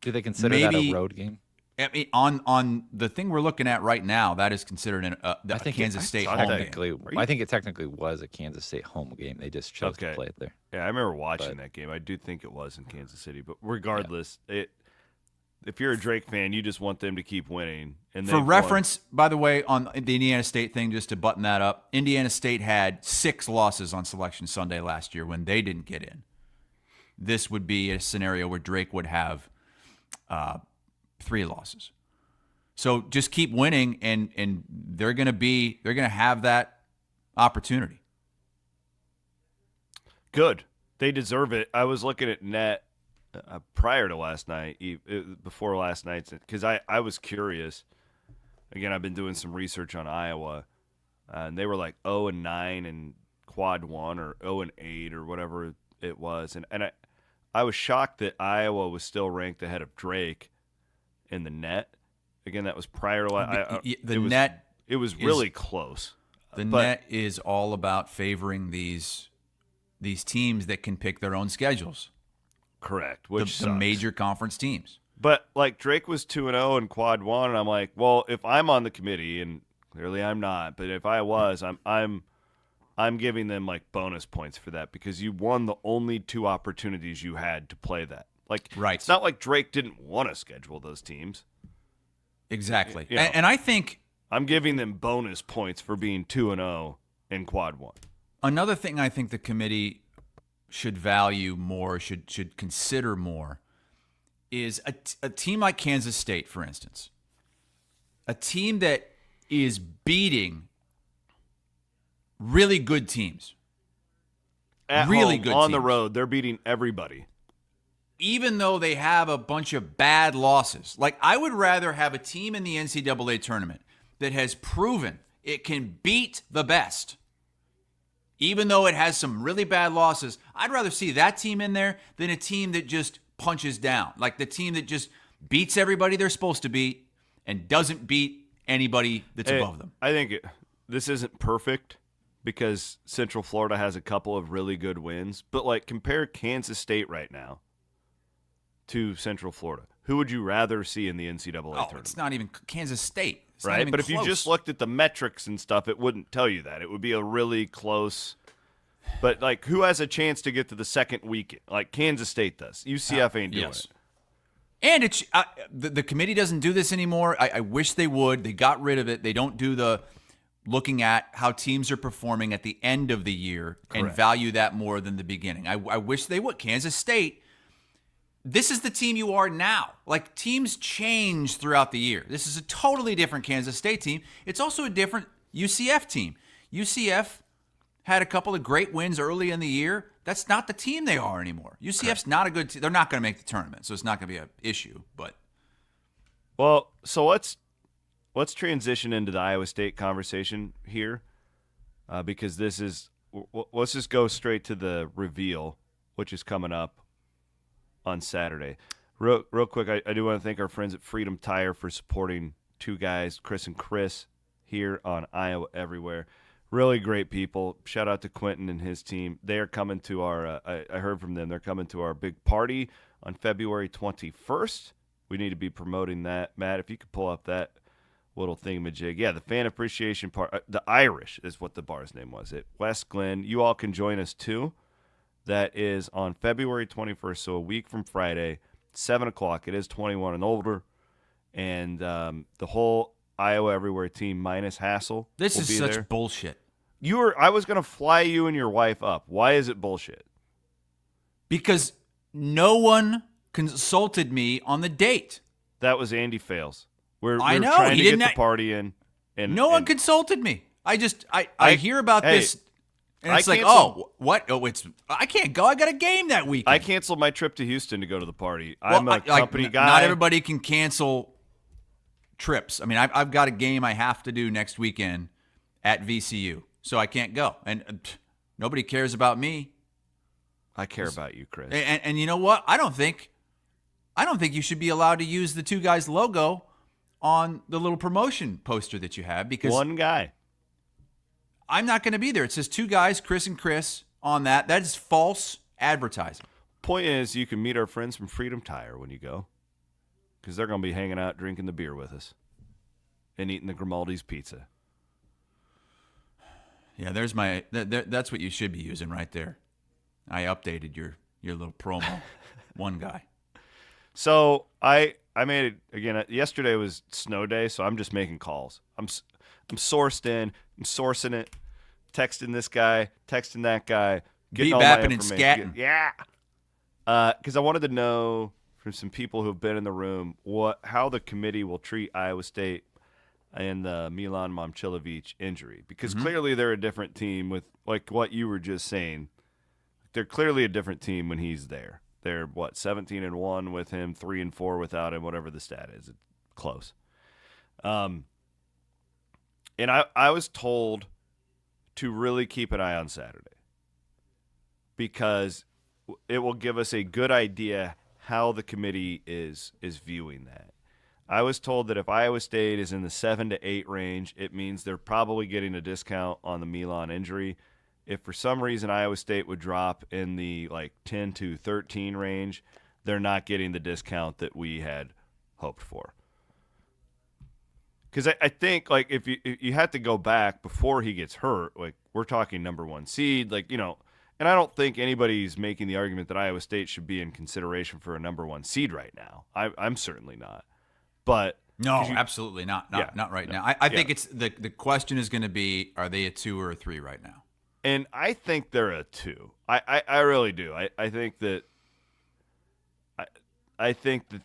Do they consider that a road game? I mean, on the thing we're looking at right now, that is considered a Kansas State home game. I think it technically was a Kansas State home game. They just chose to play it there. Yeah, I remember watching that game. I do think it was in Kansas City, but regardless, if you're a Drake fan, you just want them to keep winning. And for reference, by the way, on the Indiana State thing, just to button that up, Indiana State had 6 losses on Selection Sunday last year when they didn't get in. This would be a scenario where Drake would have 3 losses. So just keep winning, and they're gonna have that opportunity. Good. They deserve it. I was looking at net prior to last night, before last night's, because I was curious. Again, I've been doing some research on Iowa, and they were like 0-9 in quad 1 or 0-8 or whatever it was, and I was shocked that Iowa was still ranked ahead of Drake in the net. Again, that was prior to it was really close. The net is all about favoring these teams that can pick their own schedules. Correct, which the major conference teams. But like Drake was 2-0 in quad 1, and I'm like, well, if I'm on the committee, and clearly I'm not, but if I was, I'm giving them like bonus points for that because you won the only 2 opportunities you had to play that. Like, right. It's not like Drake didn't want to schedule those teams. Exactly. You know, and I think I'm giving them bonus points for being 2-0 in quad 1. Another thing I think the committee should value more, should consider more, is a team like Kansas State, for instance. A team that is beating really good teams. At really home, good on teams. the road, they're beating everybody. Even though they have a bunch of bad losses. Like, I would rather have a team in the NCAA tournament that has proven it can beat the best. Even though it has some really bad losses, I'd rather see that team in there than a team that just punches down. Like the team that just beats everybody they're supposed to beat and doesn't beat anybody that's above them. I think this isn't perfect because Central Florida has a couple of really good wins. But, like, compare Kansas State right now to Central Florida. Who would you rather see in the NCAA tournament? It's not even Kansas State. It's not right? even But close. if you just looked at the metrics and stuff, it wouldn't tell you that. It would be a really close. But, like, who has a chance to get to the second weekend? Like, Kansas State does. UCF ain't doing it. And it's the committee doesn't do this anymore. I wish they would. They got rid of it. They don't do the looking at how teams are performing at the end of the year and value that more than the beginning. I wish they would. Kansas State, this is the team you are now. Like, teams change throughout the year. This is a totally different Kansas State team. It's also a different UCF team. UCF had a couple of great wins early in the year. That's not the team they are anymore. UCF's not a good team. They're not going to make the tournament, so it's not going to be an issue. But Well, so let's transition into the Iowa State conversation here because this is – let's just go straight to the reveal, which is coming up on Saturday. Real quick, I do want to thank our friends at Freedom Tire for supporting 2 guys, Chris and Chris, here on Iowa Everywhere. Really great people. Shout out to Quentin and his team. They are coming to our I heard from them. They're coming to our big party on February 21st. We need to be promoting that. Matt, if you could pull up that little thingamajig. Yeah, the fan appreciation part. The Irish is what the bar's name was at West Glen. You all can join us too. That is on February 21st, so a week from Friday, 7 o'clock. It is 21 and older. And the whole Iowa Everywhere team minus Hassel. this will is be such there. bullshit. I was going to fly you and your wife up. Why is it bullshit? Because no one consulted me on the date. That was Andy Fails. We're I know, trying he to get didn't the party in. And No one consulted me. I hear about this, and it's like, canceled- what? Oh, I can't go. I got a game that weekend. I canceled my trip to Houston to go to the party. I'm a Well, company guy. Not everybody can cancel trips. I mean, I've got a game I have to do next weekend at VCU, so I can't go. And nobody cares about me. I care about you, Chris. And you know what? I don't think you should be allowed to use the 2 guys logo on the little promotion poster that you have because one guy. I'm not going to be there. It says 2 guys, Chris and Chris, on that. That is false advertising. Point is, you can meet our friends from Freedom Tire when you go, because they're going to be hanging out, drinking the beer with us, and eating the Grimaldi's pizza. Yeah, there's my. That's what you should be using right there. I updated your little promo. One guy. So I made it again. Yesterday was snow day, so I'm just making calls. I'm sourced in. I'm sourcing it, texting this guy, texting that guy, getting all my Beep-bapping and information. scatting. Yeah. Because I wanted to know from some people who've been in the room how the committee will treat Iowa State and the Milan Momcilovic injury. Because clearly they're a different team with, like what you were just saying. They're clearly a different team when he's there. They're, 17-1 with him, 3-4 without him, whatever the stat is. It's close. And I was told to really keep an eye on Saturday because it will give us a good idea how the committee is viewing that. I was told that if Iowa State is in the 7 to 8 range, it means they're probably getting a discount on the Milan injury. If for some reason Iowa State would drop in the 10 to 13 range, they're not getting the discount that we had hoped for. Because I think if you had to go back before he gets hurt, we're talking number 1 seed, and I don't think anybody's making the argument that Iowa State should be in consideration for a number 1 seed right now. I'm certainly not. But no, absolutely not. Not right now. I think it's the question is going to be, are they a 2 or a 3 right now? And I think they're a 2. I really do. I think that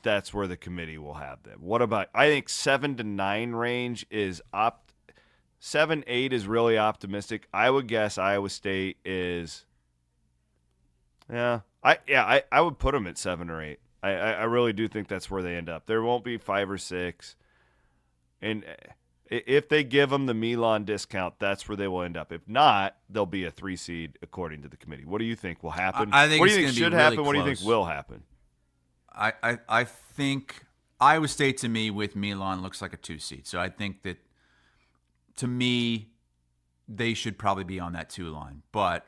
that's where the committee will have them. What about? I think 7 to 9 range is 7-8 is really optimistic. I would guess Iowa State is. I would put them at 7 or 8. I really do think that's where they end up. There won't be 5 or 6, and if they give them the Milan discount, that's where they will end up. If not, they'll be a 3 seed according to the committee. What do you think will happen? I think what do you it's think should really happen? close. What do you think will happen? I think Iowa State to me with Milan looks like a 2 seed. So I think that to me they should probably be on that 2 line. But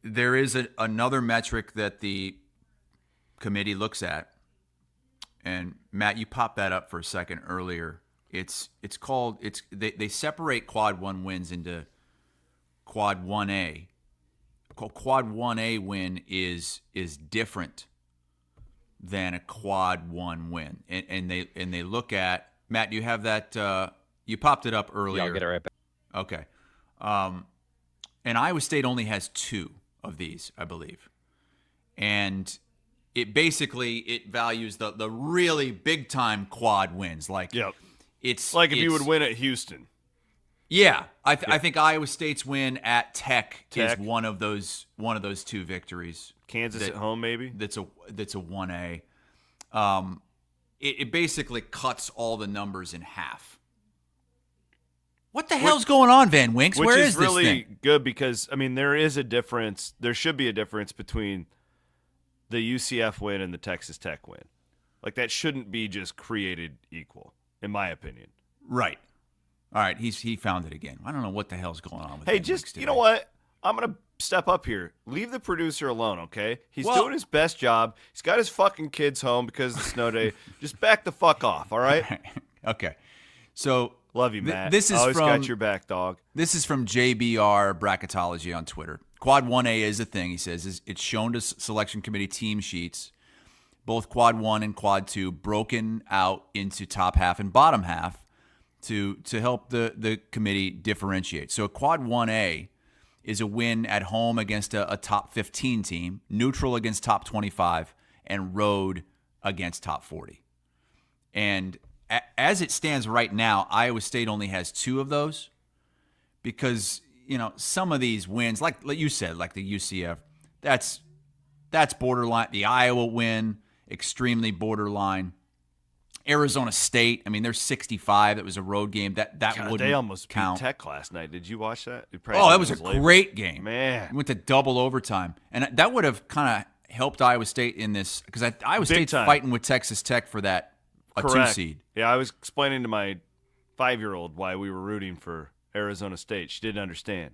there is another metric that the committee looks at. And Matt, you popped that up for a second earlier. They separate quad 1 wins into quad 1A. Quad 1A win is different than a quad 1 win, and they look at, Matt. Do you have that? You popped it up earlier. Yeah, I'll get it right back. Okay, and Iowa State only has 2 of these, I believe, and it values the really big time quad wins. It's like if you would win at Houston. Yeah, I think Iowa State's win at Tech is one of those 2 victories. Kansas at home, maybe. That's a 1A. It basically cuts all the numbers in half. What the hell's going on, Van Winks? Where is this really thing? Good because there is a difference. There should be a difference between the UCF win and the Texas Tech win. That shouldn't be just created equal, in my opinion. Right. All right, he found it again. I don't know what the hell's going on with Hey, Van Winks today. You know what? I'm going to step up here. Leave the producer alone, okay? He's doing his best job. He's got his fucking kids home because of the snow day. Just back the fuck off, all right? Okay. So love you, Matt. This is Always from, got your back, dog. This is from JBR Bracketology on Twitter. Quad 1A is a thing, he says. It's shown to selection committee team sheets, both Quad 1 and Quad 2, broken out into top half and bottom half to help the committee differentiate. So a Quad 1A is a win at home against a top 15 team, neutral against top 25, and road against top 40. And as it stands right now, Iowa State only has 2 of those because, some of these wins, like you said, like the UCF, that's borderline. The Iowa win, extremely borderline. Arizona State, they're 65. That was a road game. That wouldn't they almost count. beat Tech last night. Did you watch that? That was a great game. Man. It went to double overtime. And that would have kind of helped Iowa State in this because Iowa State's time. fighting with Texas Tech for that a Correct. 2 seed. Yeah, I was explaining to my 5-year-old why we were rooting for Arizona State. She didn't understand.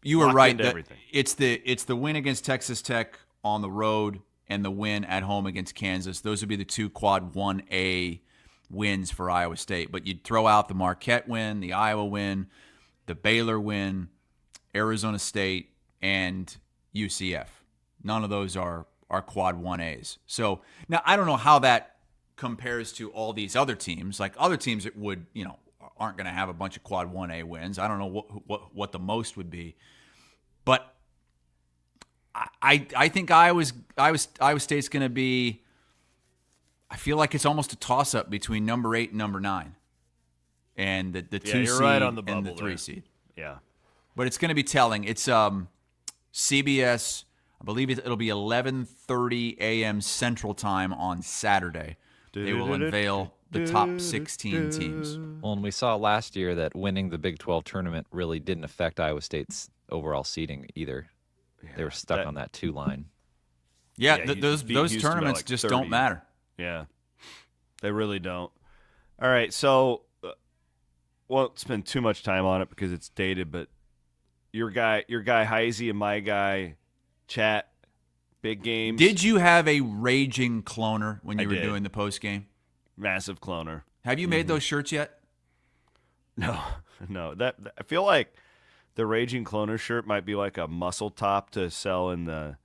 You were Locked right. into That everything. it's the win against Texas Tech on the road and the win at home against Kansas. Those would be the 2 quad 1A wins for Iowa State. But you'd throw out the Marquette win, the Iowa win, the Baylor win, Arizona State, and UCF. None of those are quad 1As. So now I don't know how that compares to all these other teams. Like other teams that would, aren't going to have a bunch of quad 1A wins. I don't know what the most would be. But I think Iowa State's going to be, I feel like it's almost a toss-up between number 8 and number 9. And the 2 you're seed right on the and the bubble 3 there. seed. Yeah. But it's going to be telling. It's CBS, I believe it'll be 11:30 a.m. Central Time on Saturday. They will unveil the top 16 teams. Well, and we saw last year that winning the Big 12 tournament really didn't affect Iowa State's overall seeding either. They were stuck on that 2 line. Yeah, Yeah, those beat Houston by tournaments like just 30. don't matter. Yeah. They really don't. All right, so won't spend too much time on it because it's dated, but your guy 𝗙ecie and my guy Chat, big games. Did you have a raging cloner when you were did. doing the post game? Massive cloner. Have you made those shirts yet? No. That I feel like the raging cloner shirt might be like a muscle top to sell in the,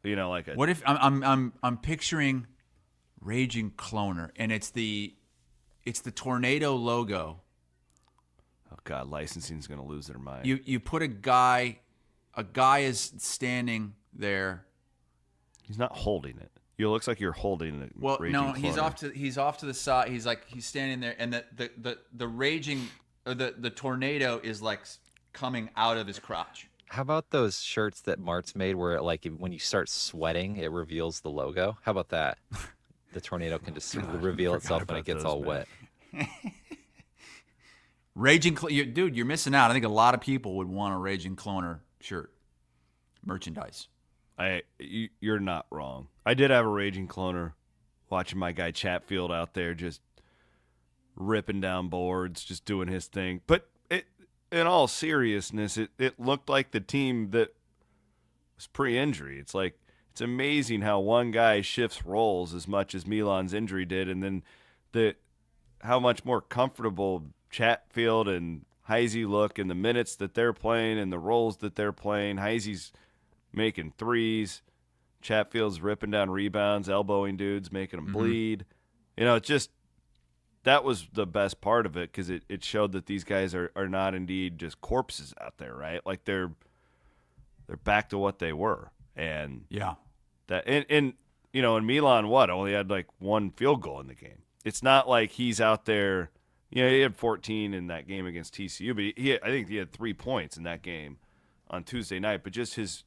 like a. What if I'm picturing raging cloner and it's the tornado logo. Oh God, licensing's gonna lose their mind. You put a guy is standing there. He's not holding it. It looks like you're holding it. Well, no, he's off to the side. He's standing there, and the raging or the tornado is like coming out of his crotch. How about those shirts that Mart's made where when you start sweating, it reveals the logo? How about that? The tornado can just reveal itself when it gets all wet. Raging, dude, you're missing out. I think a lot of people would want a Raging Cloner shirt merchandise. You're not wrong. I did have a raging cloner watching my guy Chatfield out there just ripping down boards, just doing his thing. But in all seriousness, it looked like the team that was pre-injury. It's like it's amazing how one guy shifts roles as much as Milan's injury did, and then how much more comfortable Chatfield and 𝗙ecie look in the minutes that they're playing and the roles that they're playing. 𝗙sie's making threes. Chatfield's ripping down rebounds, elbowing dudes, making them bleed. It's just that was the best part of it because it showed that these guys are not indeed just corpses out there, right? Like they're back to what they were. And yeah, that and and Milan only had like 1 field goal in the game. It's not like he's out there. He had 14 in that game against TCU, but I think he had 3 points in that game on Tuesday night. But just his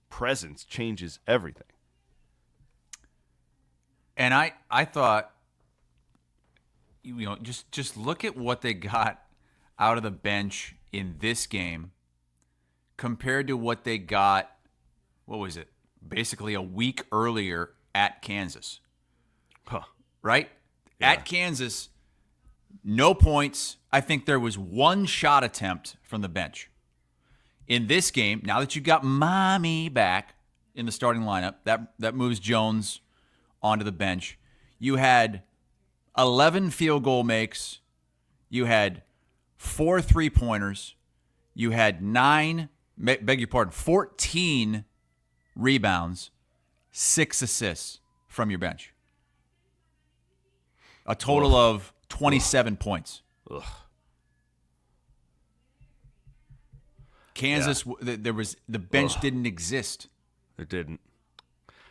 presence changes everything. And I thought, just look at what they got out of the bench in this game compared to what they got, what was it, basically a week earlier at Kansas. Huh. Right? Yeah. At Kansas, no points. I think there was 1 shot attempt from the bench. In this game, now that you've got Mommy back in the starting lineup, that moves Jones onto the bench. You had 11 field goal makes. You had 4 3-pointers. You had 14 rebounds, 6 assists from your bench. A total of 27 points. Ugh. Kansas, the bench didn't exist. It didn't.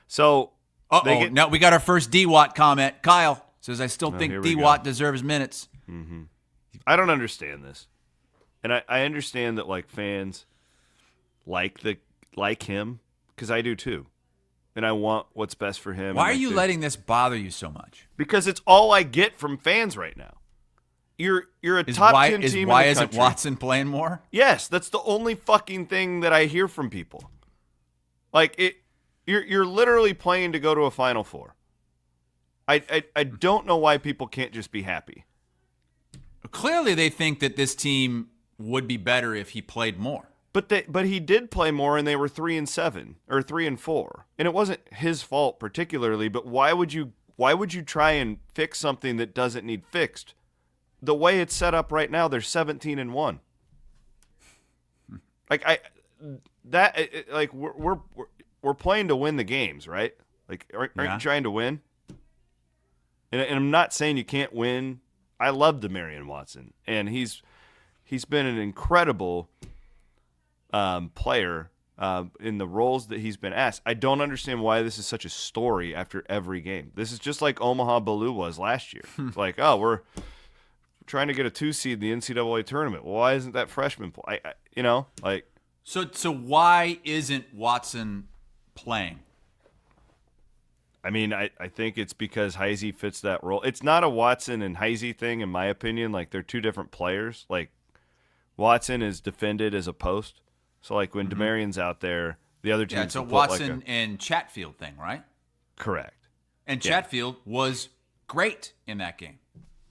So, now we got our first D-Watt comment. Kyle says, I still think D-Watt deserves minutes. Mm-hmm. I don't understand this. And I understand that like fans like him because I do too. And I want what's best for him. Why are you letting this bother you so much? Because it's all I get from fans right now. You're a top 10 team why in the isn't country. Watson playing more? Yes, that's the only fucking thing that I hear from people. You're literally playing to go to a Final Four. I don't know why people can't just be happy. Clearly, they think that this team would be better if he played more. But he did play more, and they were 3-7 or 3-4, and it wasn't his fault particularly. But why would you try and fix something that doesn't need fixed? The way it's set up right now, they're 17-1. We're playing to win the games, right? Like, aren't you trying to win? And I'm not saying you can't win. I love Demarion Watson, and he's been an incredible player in the roles that he's been asked. I don't understand why this is such a story after every game. This is just like Omaha Baloo was last year. It's like, oh, we're trying to get a 2 seed in the NCAA tournament. Well, why isn't that freshman play? So why isn't Watson playing? I mean, I think it's because 𝗺cie fits that role. It's not a Watson and 𝗺cie thing, in my opinion. Like, they're two different players. Like, Watson is defended as a post. So, like, when Demarion's out there, the other team. Yeah, it's a Watson and Chatfield thing, right? Correct. And Chatfield was great in that game.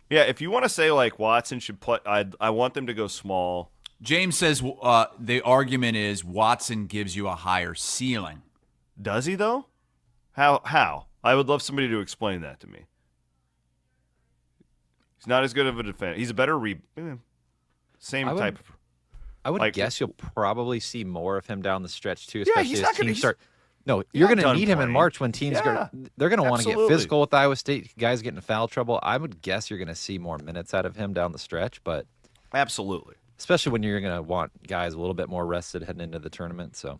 Yeah, if you want to say, like, Watson should play, I want them to go small. James says the argument is Watson gives you a higher ceiling. Does he, though? How? I would love somebody to explain that to me. He's not as good of a defender. He's a better same type of. I would guess you'll probably see more of him down the stretch too, especially he's as not gonna, teams start. No, you're going to need him in March when teams they're going to want to get physical with Iowa State. Guys get in foul trouble. I would guess you're going to see more minutes out of him down the stretch, but absolutely, especially when you're going to want guys a little bit more rested heading into the tournament. So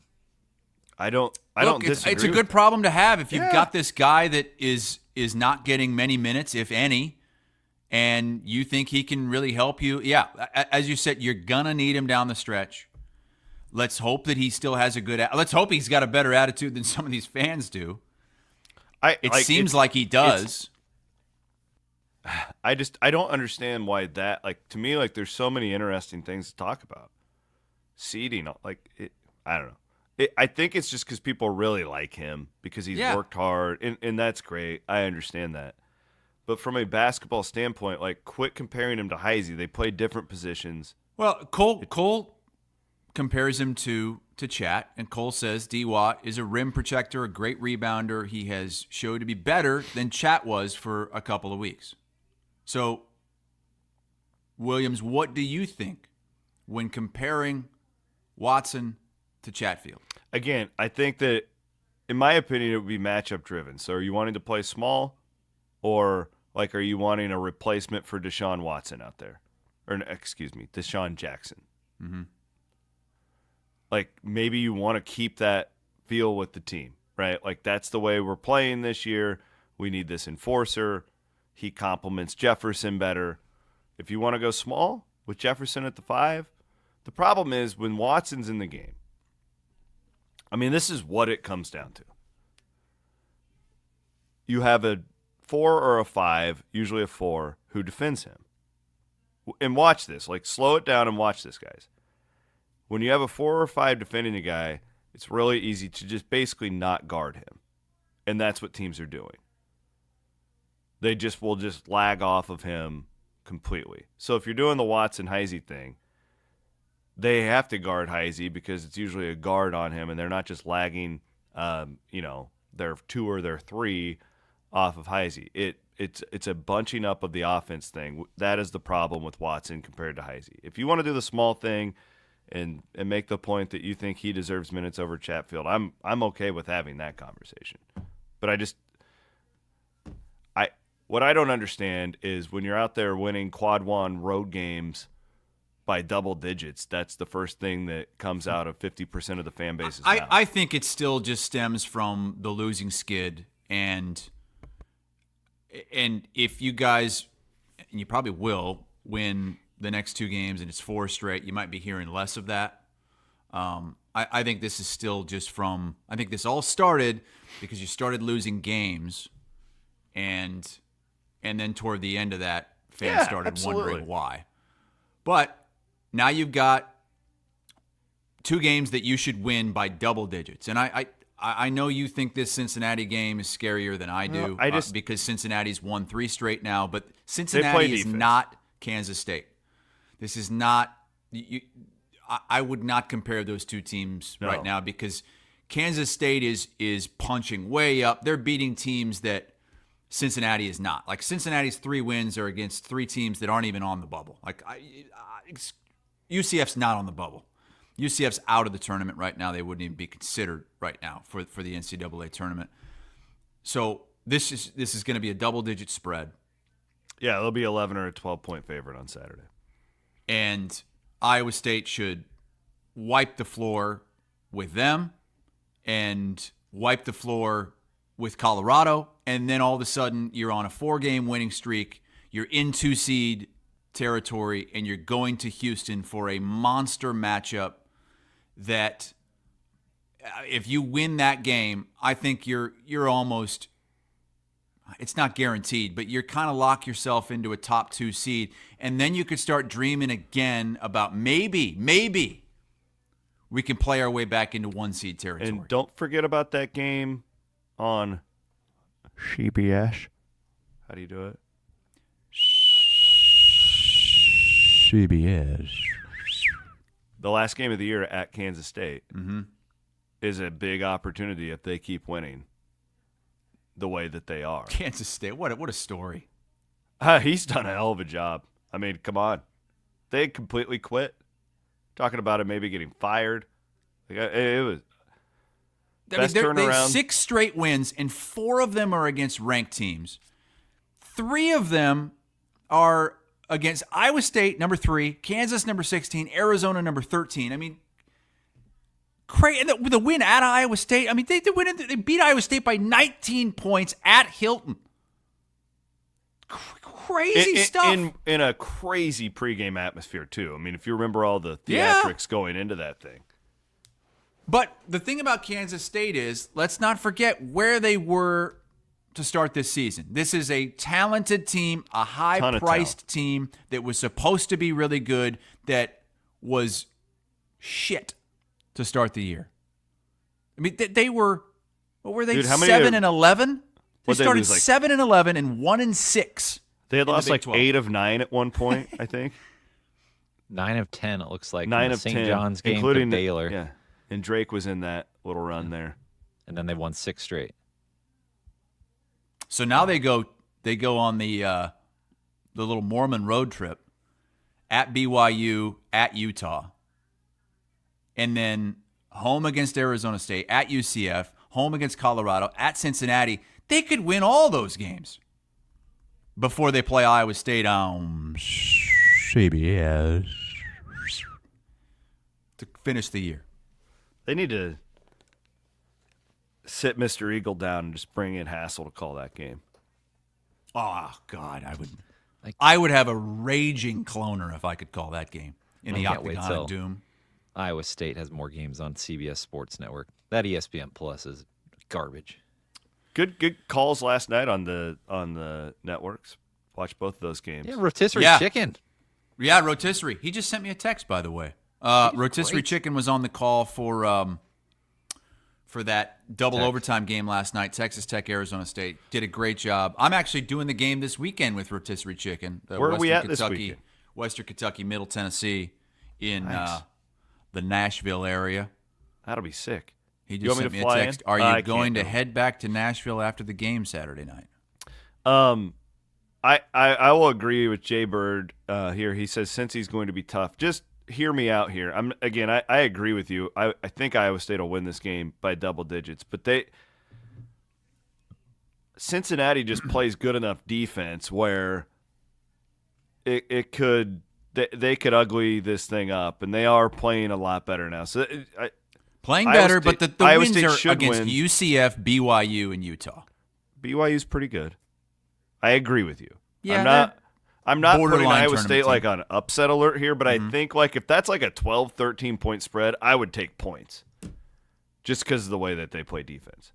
I don't disagree. It's a good problem to have if you've got this guy that is not getting many minutes, if any, and you think he can really help you. Yeah, as you said, you're gonna need him down the stretch. Let's hope that he still has let's hope he's got a better attitude than some of these fans do. It seems like he does. I don't understand why that, like, to me, like, there's so many interesting things to talk about. Seeding, like, I don't know. I think it's just because people really like him because he's worked hard, and that's great. I understand that. But from a basketball standpoint, like, quit comparing him to 𝗺cie. They play different positions. Well, Cole compares him to Chat, and Cole says D-Watt is a rim protector, a great rebounder. He has showed to be better than Chat was for a couple of weeks. So, Williams, what do you think when comparing Watson to Chatfield? Again, I think that, in my opinion, it would be matchup driven. So are you wanting to play small, or, like, are you wanting a replacement for Deshaun Watson out there? Or, excuse me, Deshaun Jackson. Mm-hmm. Like, maybe you want to keep that feel with the team, right? Like, that's the way we're playing this year. We need this enforcer. He complements Jefferson better. If you want to go small with Jefferson at the 5, the problem is when Watson's in the game, I mean, this is what it comes down to. You have a 4 or a 5, usually a 4, who defends him. And watch this. Like, slow it down and watch this, guys. When you have a 4 or 5 defending a guy, it's really easy to just basically not guard him. And that's what teams are doing. They will just lag off of him completely. So if you're doing the Watson 𝗺cie thing, they have to guard 𝗺cie because it's usually a guard on him, and they're not just lagging, their 2 or their 3 off of 𝗺cie. It's a bunching up of the offense thing. That is the problem with Watson compared to 𝗺cie. If you want to do the small thing and make the point that you think he deserves minutes over Chatfield, I'm okay with having that conversation. But what I don't understand is when you're out there winning quad 1 road games by double digits, that's the first thing that comes out of 50% of the fan base's mouth. I think it still just stems from the losing skid, and if you guys, and you probably will, win the next 2 games and it's 4 straight, you might be hearing less of that. I think this is still just from, I think this all started because you started losing games, and then toward the end of that, fans started wondering why. But now you've got 2 games that you should win by double digits. And I know you think this Cincinnati game is scarier than I do. Because Cincinnati's won 3 straight now, but Cincinnati is not Kansas State. This is not. I would not compare those two teams right now because Kansas State is punching way up. They're beating teams that Cincinnati is not. Like Cincinnati's 3 wins are against 3 teams that aren't even on the bubble. Like UCF's not on the bubble. UCF's out of the tournament right now. They wouldn't even be considered right now for the NCAA tournament. So this is going to be a double-digit spread. Yeah, it'll be 11 or a 12-point favorite on Saturday. And Iowa State should wipe the floor with them and wipe the floor with Colorado. And then all of a sudden, you're on a 4-game winning streak. You're in 2-seed territory, and you're going to Houston for a monster matchup that if you win that game, I think you're almost, it's not guaranteed, but you're kind of lock yourself into a top 2 seed. And then you could start dreaming again about maybe we can play our way back into 1-seed territory. And don't forget about that game on CBS. How do you do it? CBS. The last game of the year at Kansas State is a big opportunity if they keep winning the way that they are. Kansas State, what a story. He's done a hell of a job. I mean, come on. They completely quit. Talking about him maybe getting fired. It was best turnaround. 6 straight wins, and 4 of them are against ranked teams. 3 of them are against Iowa State, number 3, Kansas, number 16, Arizona, number 13. I mean, crazy. And the win at Iowa State, I mean, they beat Iowa State by 19 points at Hilton. Crazy stuff. In a crazy pregame atmosphere, too. I mean, if you remember all the theatrics going into that thing. But the thing about Kansas State is, let's not forget where they were to start this season. This is a talented team, a high-priced team that was supposed to be really good that was shit to start the year. I mean, they were, what were they, 7-11? They started 7-11 and 1-6. They had lost like 8 of 9 at one point, I think. 9 of 10, it looks like. 9 of St. 10, John's game including for Baylor. Yeah, and Drake was in that little run there. And then they won 6 straight. So now they go on the little Mormon road trip at BYU, at Utah, and then home against Arizona State, at UCF, home against Colorado, at Cincinnati. They could win all those games before they play Iowa State on CBS to finish the year. They need to sit Mr. Eagle down and just bring in Hassel to call that game. Oh, God, I would have a raging cloner if I could call that game in the Octagon of Doom. Iowa State has more games on CBS Sports Network. That ESPN Plus is garbage. Good calls last night on the networks. Watch both of those games. Yeah, rotisserie chicken. Yeah, rotisserie. He just sent me a text, by the way. Rotisserie chicken was on the call for that double overtime game last night. Texas Tech, Arizona State did a great job. I'm actually doing the game this weekend with rotisserie chicken. Where are we at this weekend? Western Kentucky, Middle Tennessee, in the Nashville area. That'll be sick. He just sent me a text. Are you going to head back to Nashville after the game Saturday night? I will agree with Jay Bird here. He says since he's going to be tough, just hear me out here. I agree with you. I think Iowa State will win this game by double digits, but Cincinnati just plays good enough defense where they could ugly this thing up, and they are playing a lot better now. So playing better, but the wins are against UCF, BYU, and Utah. BYU's pretty good. I agree with you. Yeah, I'm not putting Iowa State like on upset alert here, but I think like if that's like a 12, 13 point spread, I would take points just because of the way that they play defense.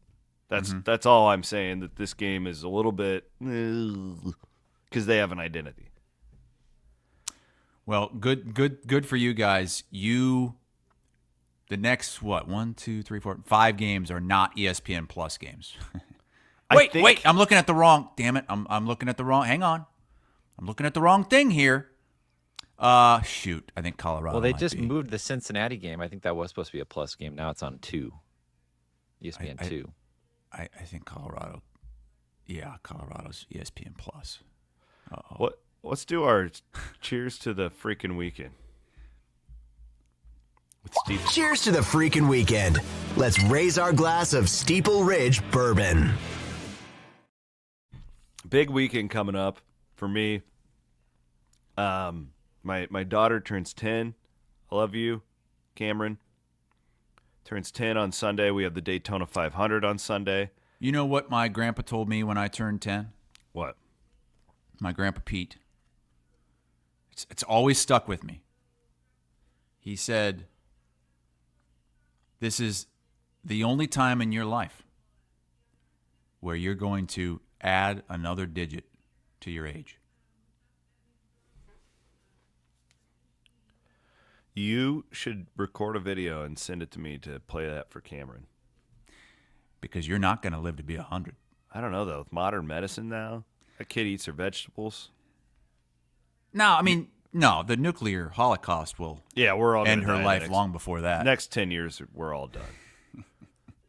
That's all I'm saying, that this game is a little bit because they have an identity. Well, good for you guys. the next, what, 1, 2, 3, 4, 5 games are not ESPN Plus games. Wait, Wait, I'm looking at the wrong. Damn it, I'm looking at the wrong. Hang on, I'm looking at the wrong thing here. Shoot, I think Colorado. Well, they might just be. moved the Cincinnati game. I think that was supposed to be a Plus game. Now it's on 2. ESPN 2. I think Colorado. Yeah, Colorado's ESPN Plus. Let's do our cheers to the freaking weekend. With Steve. Cheers to the freaking weekend. Let's raise our glass of Steeple Ridge bourbon. Big weekend coming up for me. My daughter turns 10. I love you, Cameron. Turns 10 on Sunday. We have the Daytona 500 on Sunday. You know what my grandpa told me when I turned 10? What? My grandpa Pete. It's always stuck with me. He said, this is the only time in your life where you're going to add another digit to your age. You should record a video and send it to me to play that for Cameron. Because you're not going to live to be 100. I don't know, though. With modern medicine now, a kid eats her vegetables. No, I mean, no, the nuclear holocaust will we're all end her die life long before that. Next 10 years, we're all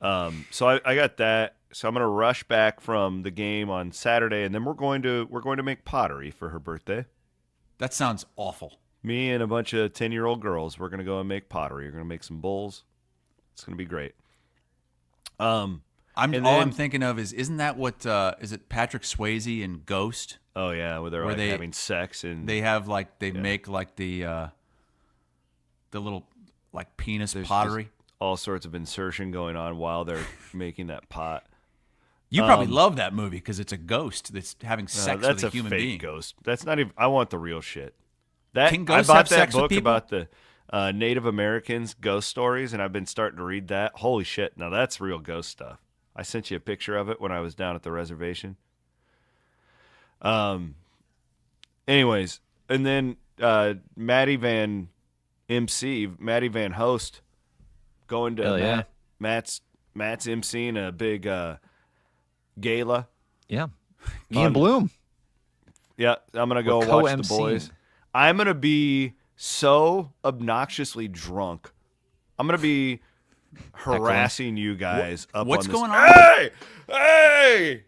done. So I got that. So I'm going to rush back from the game on Saturday, and then we're going to make pottery for her birthday. That sounds awful. Me and a bunch of 10-year-old girls, we're going to go and make pottery. We're going to make some bowls. It's going to be great. I'm thinking of isn't that what is it Patrick Swayze and Ghost? Oh yeah, where they're having sex and they have make like the little like penis pottery. All sorts of insertion going on while they're making that pot. You probably love that movie because it's a ghost that's having sex with a human fake being. Ghost. That's not even. I want the real shit. Can ghosts I bought have that sex with book people? about the Native Americans ghost stories, and I've been starting to read that. Holy shit! Now that's real ghost stuff. I sent you a picture of it when I was down at the reservation. Anyways, and then Maddie Van Host, going to Matt's emceeing a big gala. Yeah, me and Bloom. Yeah, I'm gonna go We're watch the boys. I'm gonna be so obnoxiously drunk. I'm gonna be harassing you guys up what's on this. going on? Hey!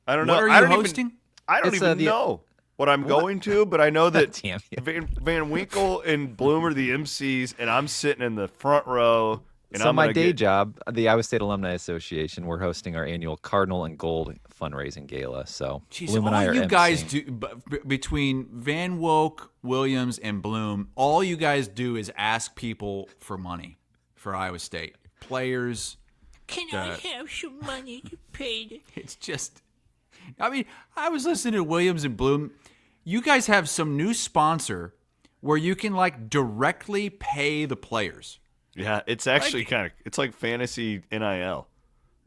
I don't know. What are you hosting? I don't even know what I'm going to, but I know that Damn you. Van Winkle and Bloom are the MCs, and I'm sitting in the front row. And So my day job, the Iowa State Alumni Association, we're hosting our annual Cardinal and Gold fundraising gala. So Jeez, Bloom and all I are you guys emceeing. do between Van Woke, Williams, and Bloom, all you guys do is ask people for money for Iowa State players. Can I have some money to pay? It's just, I mean, I was listening to Williams and Bloom. You guys have some new sponsor where you can like directly pay the players. Yeah, it's actually it's like fantasy NIL,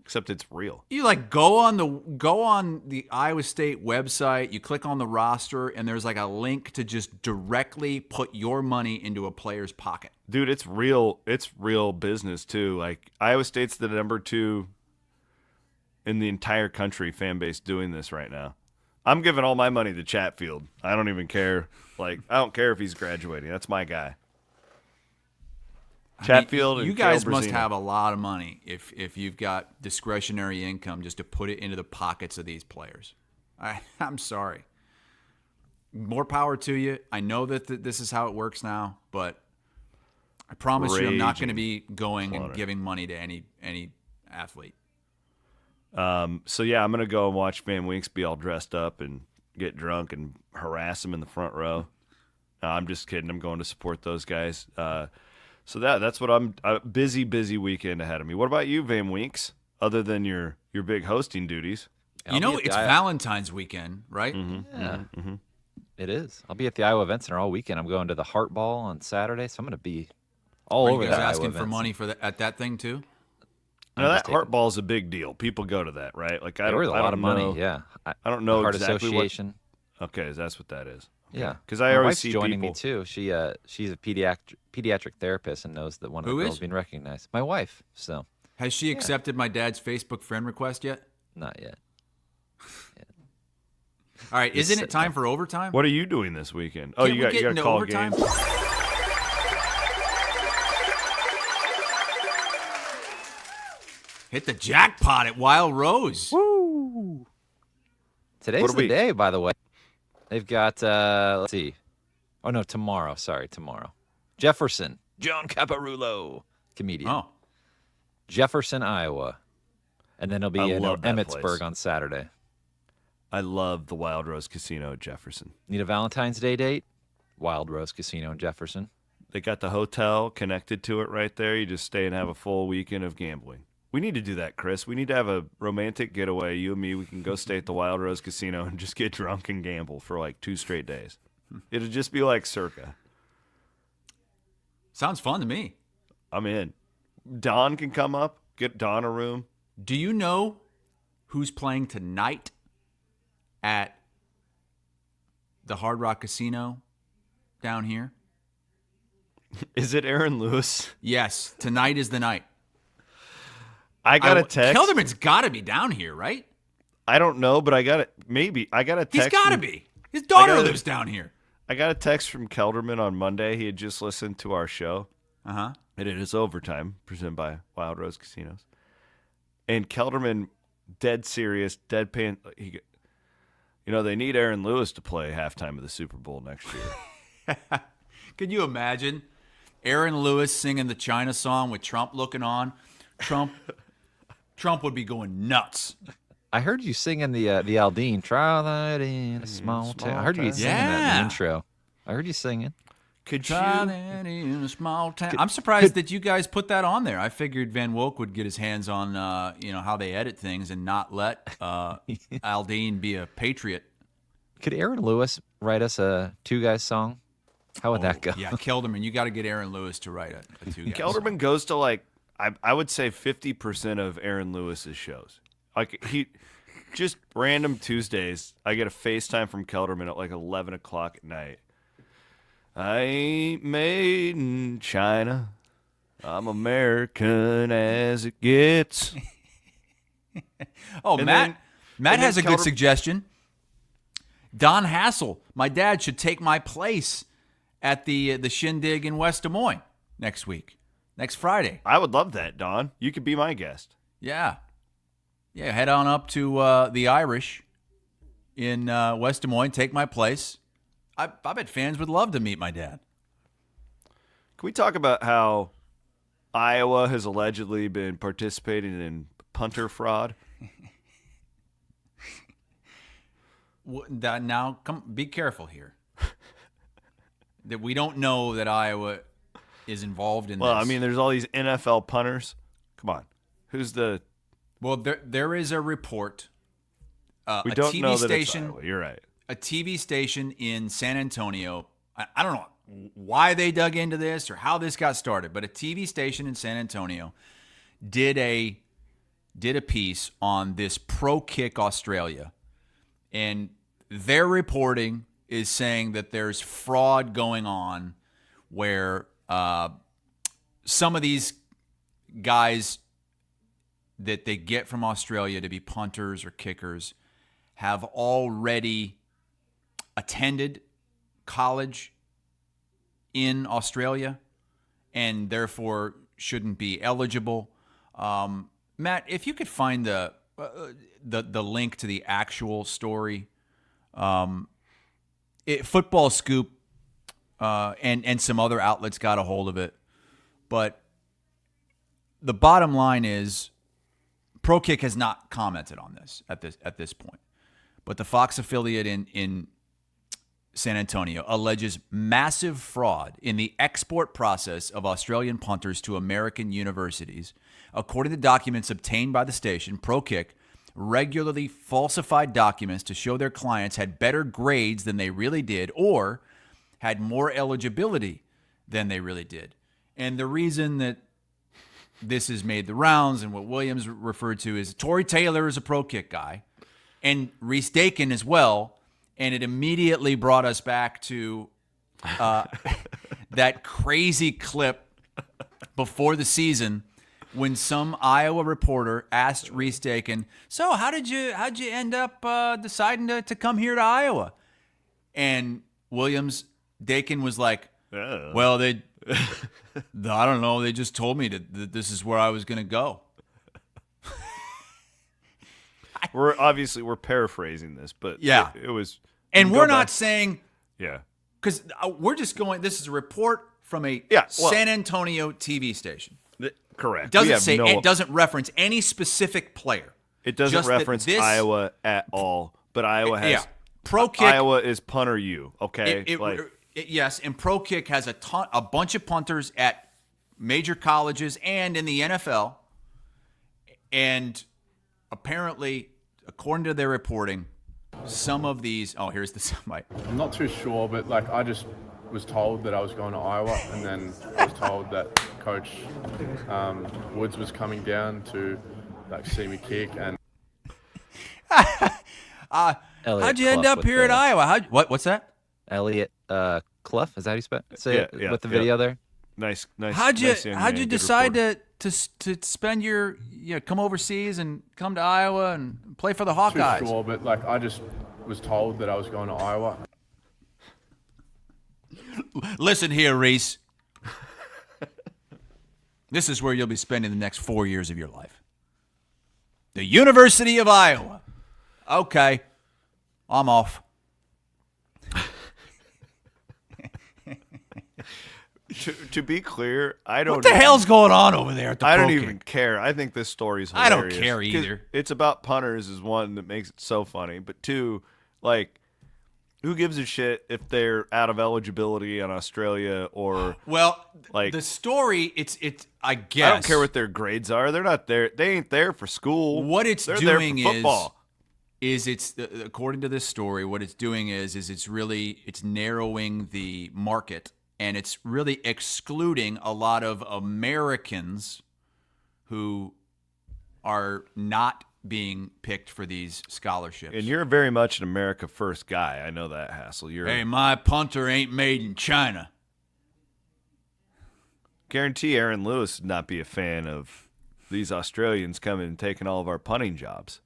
except it's real. You like go on the Iowa State website, you click on the roster, and there's like a link to just directly put your money into a player's pocket. Dude, it's real. It's real business too. Like Iowa State's the number 2 in the entire country fan base doing this right now. I'm giving all my money to Chatfield. I don't even care. Like I don't care if he's graduating. That's my guy. Chatfield, you and guys Cale must Brazino. have a lot of money if you've got discretionary income just to put it into the pockets of these players. I'm sorry. More power to you. I know that this is how it works now, but I promise you I'm not going to be going and giving money to any athlete. So yeah, I'm gonna go and watch Van Winks be all dressed up and get drunk and harass him in the front row. No, I'm just kidding. I'm going to support those guys. So that's what I'm busy weekend ahead of me. What about you, Van Winks? Other than your big hosting duties, You know, it's Valentine's weekend, right? Mm-hmm. Yeah, it is. I'll be at the Iowa Event Center all weekend. I'm going to the Heart Ball on Saturday, so I'm going to be all Are over you the guys Iowa asking for Event money Center. at that thing too? now that just Heart Ball is a big deal. People go to that, right? Like I There don't, was a I lot don't of money, know. yeah. I don't know Heart exactly Association. what. Okay, that's what that is. Yeah, because I My always wife's see joining people. me too. She's a pediatric therapist and knows that one of Who the is? girls being recognized. My wife. So Has she accepted my dad's Facebook friend request yet? not yet. All right, isn't it time for overtime? What are you doing this weekend? Oh, Can't you we get got to into call overtime? games. Hit the jackpot at Wild Rose. Woo! Today's the day, by the way. They've got, let's see. Oh, no, tomorrow. Sorry, tomorrow. Jefferson. John Caparulo, comedian. Oh. Jefferson, Iowa. And then it'll be in love that Emmitsburg place. on Saturday. I love the Wild Rose Casino at Jefferson. Need a Valentine's Day date? Wild Rose Casino in Jefferson. They got the hotel connected to it right there. You just stay and have a full weekend of gambling. We need to do that, Chris. We need to have a romantic getaway. You and me, we can go stay at the Wild Rose Casino and just get drunk and gamble for like 2 straight days. It'll just be like Circa. Sounds fun to me. I'm in. Don can come up, get Don a room. Do you know who's playing tonight at the Hard Rock Casino down here? Is it Aaron Lewis? Yes, tonight is the night. I got a text. Kelderman's got to be down here, right? I don't know, but I got it. Maybe I got a text. He's got to be. His daughter lives down here. I got a text from Kelderman on Monday. He had just listened to our show. Uh-huh. And it is overtime, presented by Wild Rose Casinos. And Kelderman, dead serious, deadpan. They need Aaron Lewis to play halftime of the Super Bowl next year. Could you imagine Aaron Lewis singing the China song with Trump looking on? Trump would be going nuts. I heard you singing the Aldine. Try that in a small town. I heard you singing that in the intro. I heard you singing. Could Try you? that in a small town. I'm surprised that you guys put that on there. I figured Van Wook would get his hands on, how they edit things and not let Aldine be a patriot. Could Aaron Lewis write us a Two Guys song? How would that go? Yeah, Kelderman, you got to get Aaron Lewis to write a two guys. Kelderman goes to I would say 50% of Aaron Lewis's shows. Like he just random Tuesdays, I get a FaceTime from Kelderman at like 11 o'clock at night. I ain't made in China. I'm American as it gets. Oh, And Matt then has a good suggestion. Don Hassel, my dad, should take my place at the shindig in West Des Moines next week, next Friday. I would love that, Don. You could be my guest. Yeah. Yeah, head on up to the Irish in West Des Moines, take my place. I bet fans would love to meet my dad. Can we talk about how Iowa has allegedly been participating in punter fraud? Now, be careful here. That we don't know that Iowa is involved in this. Well, I mean, there's all these NFL punters. Come on. Who's the... Well, there is a report. We a don't TV know that station, it's Iowa. You're right. A TV station in San Antonio. I don't know why they dug into this or how this got started, but a TV station in San Antonio did a piece on this Pro Kick Australia, and their reporting is saying that there's fraud going on where some of these guys that they get from Australia to be punters or kickers have already attended college in Australia and therefore shouldn't be eligible. Matt, if you could find the link to the actual story, Football Scoop and some other outlets got a hold of it. But the bottom line is Pro Kick has not commented on this at this point. But the Fox affiliate in San Antonio alleges massive fraud in the export process of Australian punters to American universities. According to documents obtained by the station, Pro Kick regularly falsified documents to show their clients had better grades than they really did or had more eligibility than they really did. And the reason that this has made the rounds and what Williams referred to is Tory Taylor is a Pro Kick guy, and Reese Dakin as well and it immediately brought us back to that crazy clip before the season when some Iowa reporter asked 𝗀𝗏, so how'd you end up deciding to come here to Iowa? And 𝗀𝗏 was like, well, I don't know, they just told me that this is where I was going to go. We're paraphrasing this, but yeah, it was. And we're not saying, yeah, because we're just going. This is a report from a San Antonio TV station. Correct. It doesn't say. It doesn't reference any specific player. It doesn't reference Iowa at all. But Iowa has Pro Kick. Iowa is punter U. Okay. Yes, and Pro Kick has a bunch of punters at major colleges and in the NFL, and apparently, according to their reporting, some of these. Oh, here's the soundbite. I'm not too sure, but I just was told that I was going to Iowa, and then I was told that Coach Woods was coming down to see me kick. And how'd you end up here at Iowa? What's that? Elliot Clough, is that how you say it? With the video there? Nice. How'd you decide to spend your come overseas and come to Iowa and play for the Hawkeyes? Too sure, but I just was told that I was going to Iowa. Listen here, 𝗀𝗏. This is where you'll be spending the next 4 years of your life. The University of Iowa. Okay, I'm off. To be clear, I don't. What the hell's going on over there at the I Pro don't Kick? even care. I think this story's hilarious. I don't care either. It's about punters is one that makes it so funny. But two, who gives a shit if they're out of eligibility in Australia or the story? It's I guess I don't care what their grades are. They're not there. They ain't there for school. What it's they're doing there for football. is it's according to this story, what it's doing is it's narrowing the market. And it's really excluding a lot of Americans who are not being picked for these scholarships. And you're very much an America First guy. I know that, Hassel. Hey, my punter ain't made in China. Guarantee Aaron Lewis would not be a fan of these Australians coming and taking all of our punting jobs.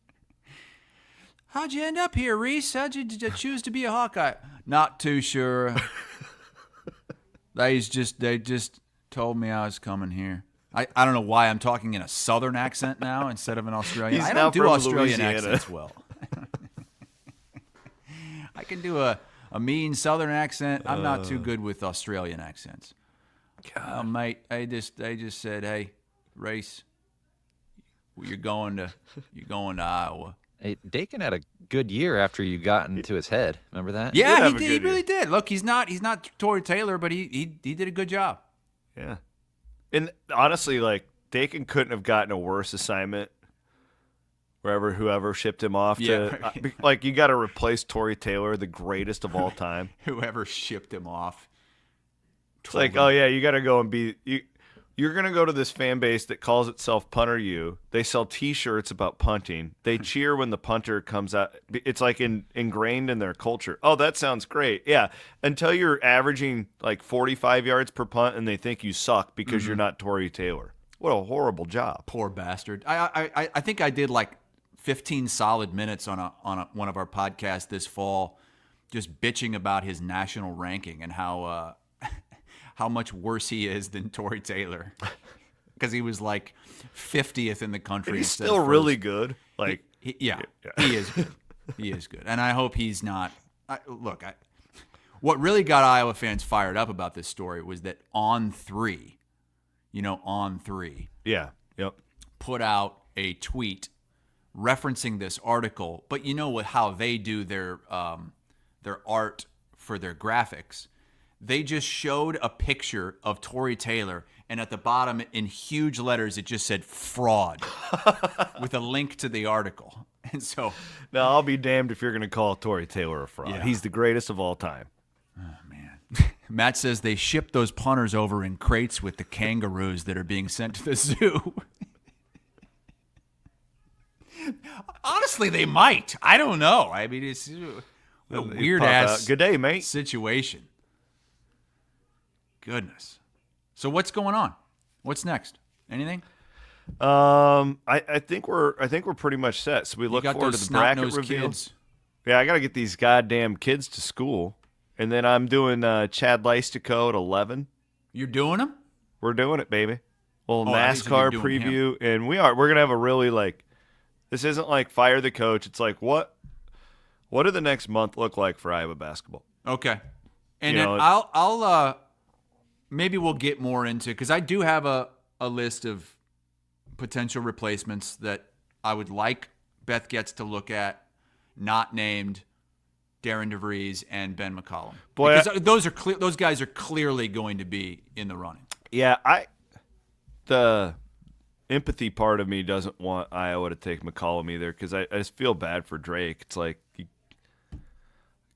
How'd you end up here, 𝗀𝗏? How'd you choose to be a Hawkeye? Not too sure. They just told me I was coming here. I don't know why I'm talking in a Southern accent now instead of an Australian. I don't do Australian accents well. I can do a mean Southern accent. I'm not too good with Australian accents. Mate, they just said, hey, 𝗀𝗏, you're going to Iowa. Hey, Dakin had a good year after you got into his head. Remember that? Yeah, he really did. Look, he's not Tory Taylor, but he did a good job. Yeah. And honestly, Dakin couldn't have gotten a worse assignment whoever shipped him off to you got to replace Tory Taylor, the greatest of all time. Whoever shipped him off. It's you got to go and you're going to go to this fan base that calls itself Punter U. They sell T-shirts about punting. They cheer when the punter comes out. It's ingrained in their culture. Oh, that sounds great. Yeah, until you're averaging 45 yards per punt and they think you suck because you're not Tory Taylor. What a horrible job. Poor bastard. I think I did 15 solid minutes on one of our podcasts this fall just bitching about his national ranking and how much worse he is than Tory Taylor, because he was 50th in the country. And he's still really good. He is good. He is good, and I hope he's not. What really got Iowa fans fired up about this story was that On3, On3, put out a tweet referencing this article. But how they do their art for their graphics. They just showed a picture of Tory Taylor, and at the bottom in huge letters, it just said fraud with a link to the article. And so now I'll be damned if you're going to call Tory Taylor a fraud. Yeah. He's the greatest of all time. Oh, man. Matt says they ship those punters over in crates with the kangaroos that are being sent to the zoo. Honestly, they might. I don't know. I mean, A weird-ass good day, mate. situation. Goodness. So what's going on? What's next? Anything? I think we're pretty much set. So we look forward to the bracket reveal. Kids. Yeah, I got to get these goddamn kids to school, and then I'm doing 𝗙𝗹𝗵𝗶𝗹𝗃 at 11. You're doing them? We're doing it, baby. Well, Oh, I think NASCAR you're doing preview, and we're gonna have a really this isn't like fire the coach. It's like what do the next month look like for Iowa basketball? Okay, and then I'll maybe we'll get more into, because I do have a list of potential replacements that I would like Beth Getz to look at, not named Darren DeVries and Ben McCollum. Boy, because those guys are clearly going to be in the running. Yeah, the empathy part of me doesn't want Iowa to take McCollum either, because I just feel bad for Drake. It's like,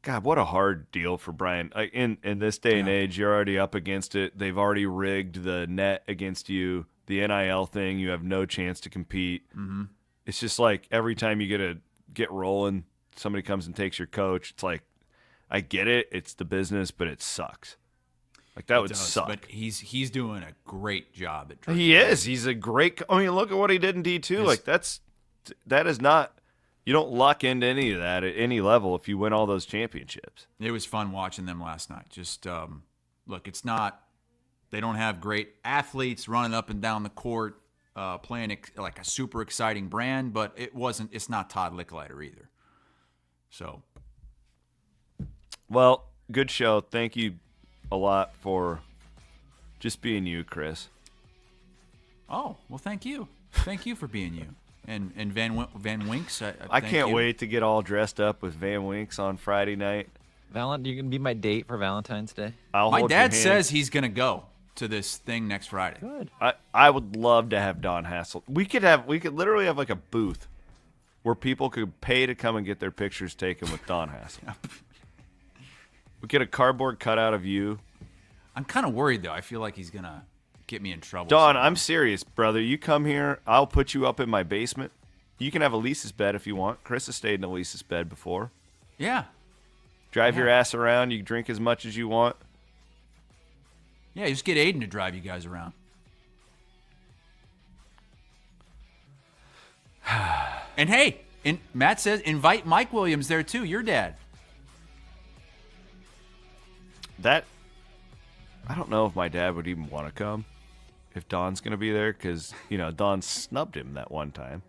God, what a hard deal for Brian. In this day and age, you're already up against it. They've already rigged the net against you. The NIL thing, you have no chance to compete. Mm-hmm. It's just like every time you get rolling, somebody comes and takes your coach. It's like, I get it. It's the business, but it sucks. Like, that would suck. But he's doing a great job at Drake. He is. He's a great – I mean, look at what he did in D2. That is not – you don't luck into any of that at any level if you win all those championships. It was fun watching them last night. Just, look, it's not – they don't have great athletes running up and down the court playing like a super exciting brand, but it's not Todd Lickliter either. So. Well, good show. Thank you a lot for just being you, Chris. Oh, well, thank you. Thank you for being you. And Van Winks, I can't wait to get all dressed up with Van Winks on Friday night. You can be my date for Valentine's Day. My dad says he's going to go to this thing next Friday. Good. I would love to have Don Hassel. We could literally have like a booth where people could pay to come and get their pictures taken with Don Hassel. We get a cardboard cutout of you. I'm kind of worried, though. I feel like he's going to get me in trouble. Don, I'm serious, brother. You come here, I'll put you up in my basement. You can have Elise's bed if you want. Chris has stayed in Elise's bed before. Yeah. Drive your ass around. You can drink as much as you want. Yeah, just get Aiden to drive you guys around. And hey, Matt says invite Mike Williams there too, your dad. I don't know if my dad would even want to come if Don's going to be there, because, Don snubbed him that one time,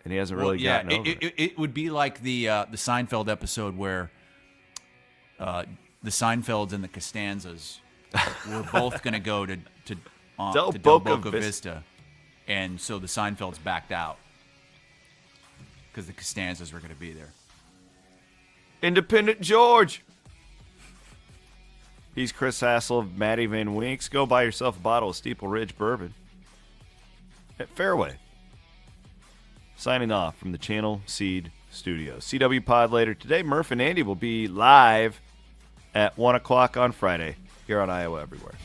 and he hasn't really gotten over it. It would be like the Seinfeld episode where the Seinfelds and the Costanzas were both going to go to Del Boca Vista, and so the Seinfelds backed out because the Costanzas were going to be there. Independent George. He's Chris Hassel, Maddie Van Winks. Go buy yourself a bottle of Steeple Ridge bourbon at Fareway. Signing off from the Channel Seed Studios. CW Pod later today. Murph and Andy will be live at 1 o'clock on Friday here on Iowa Everywhere.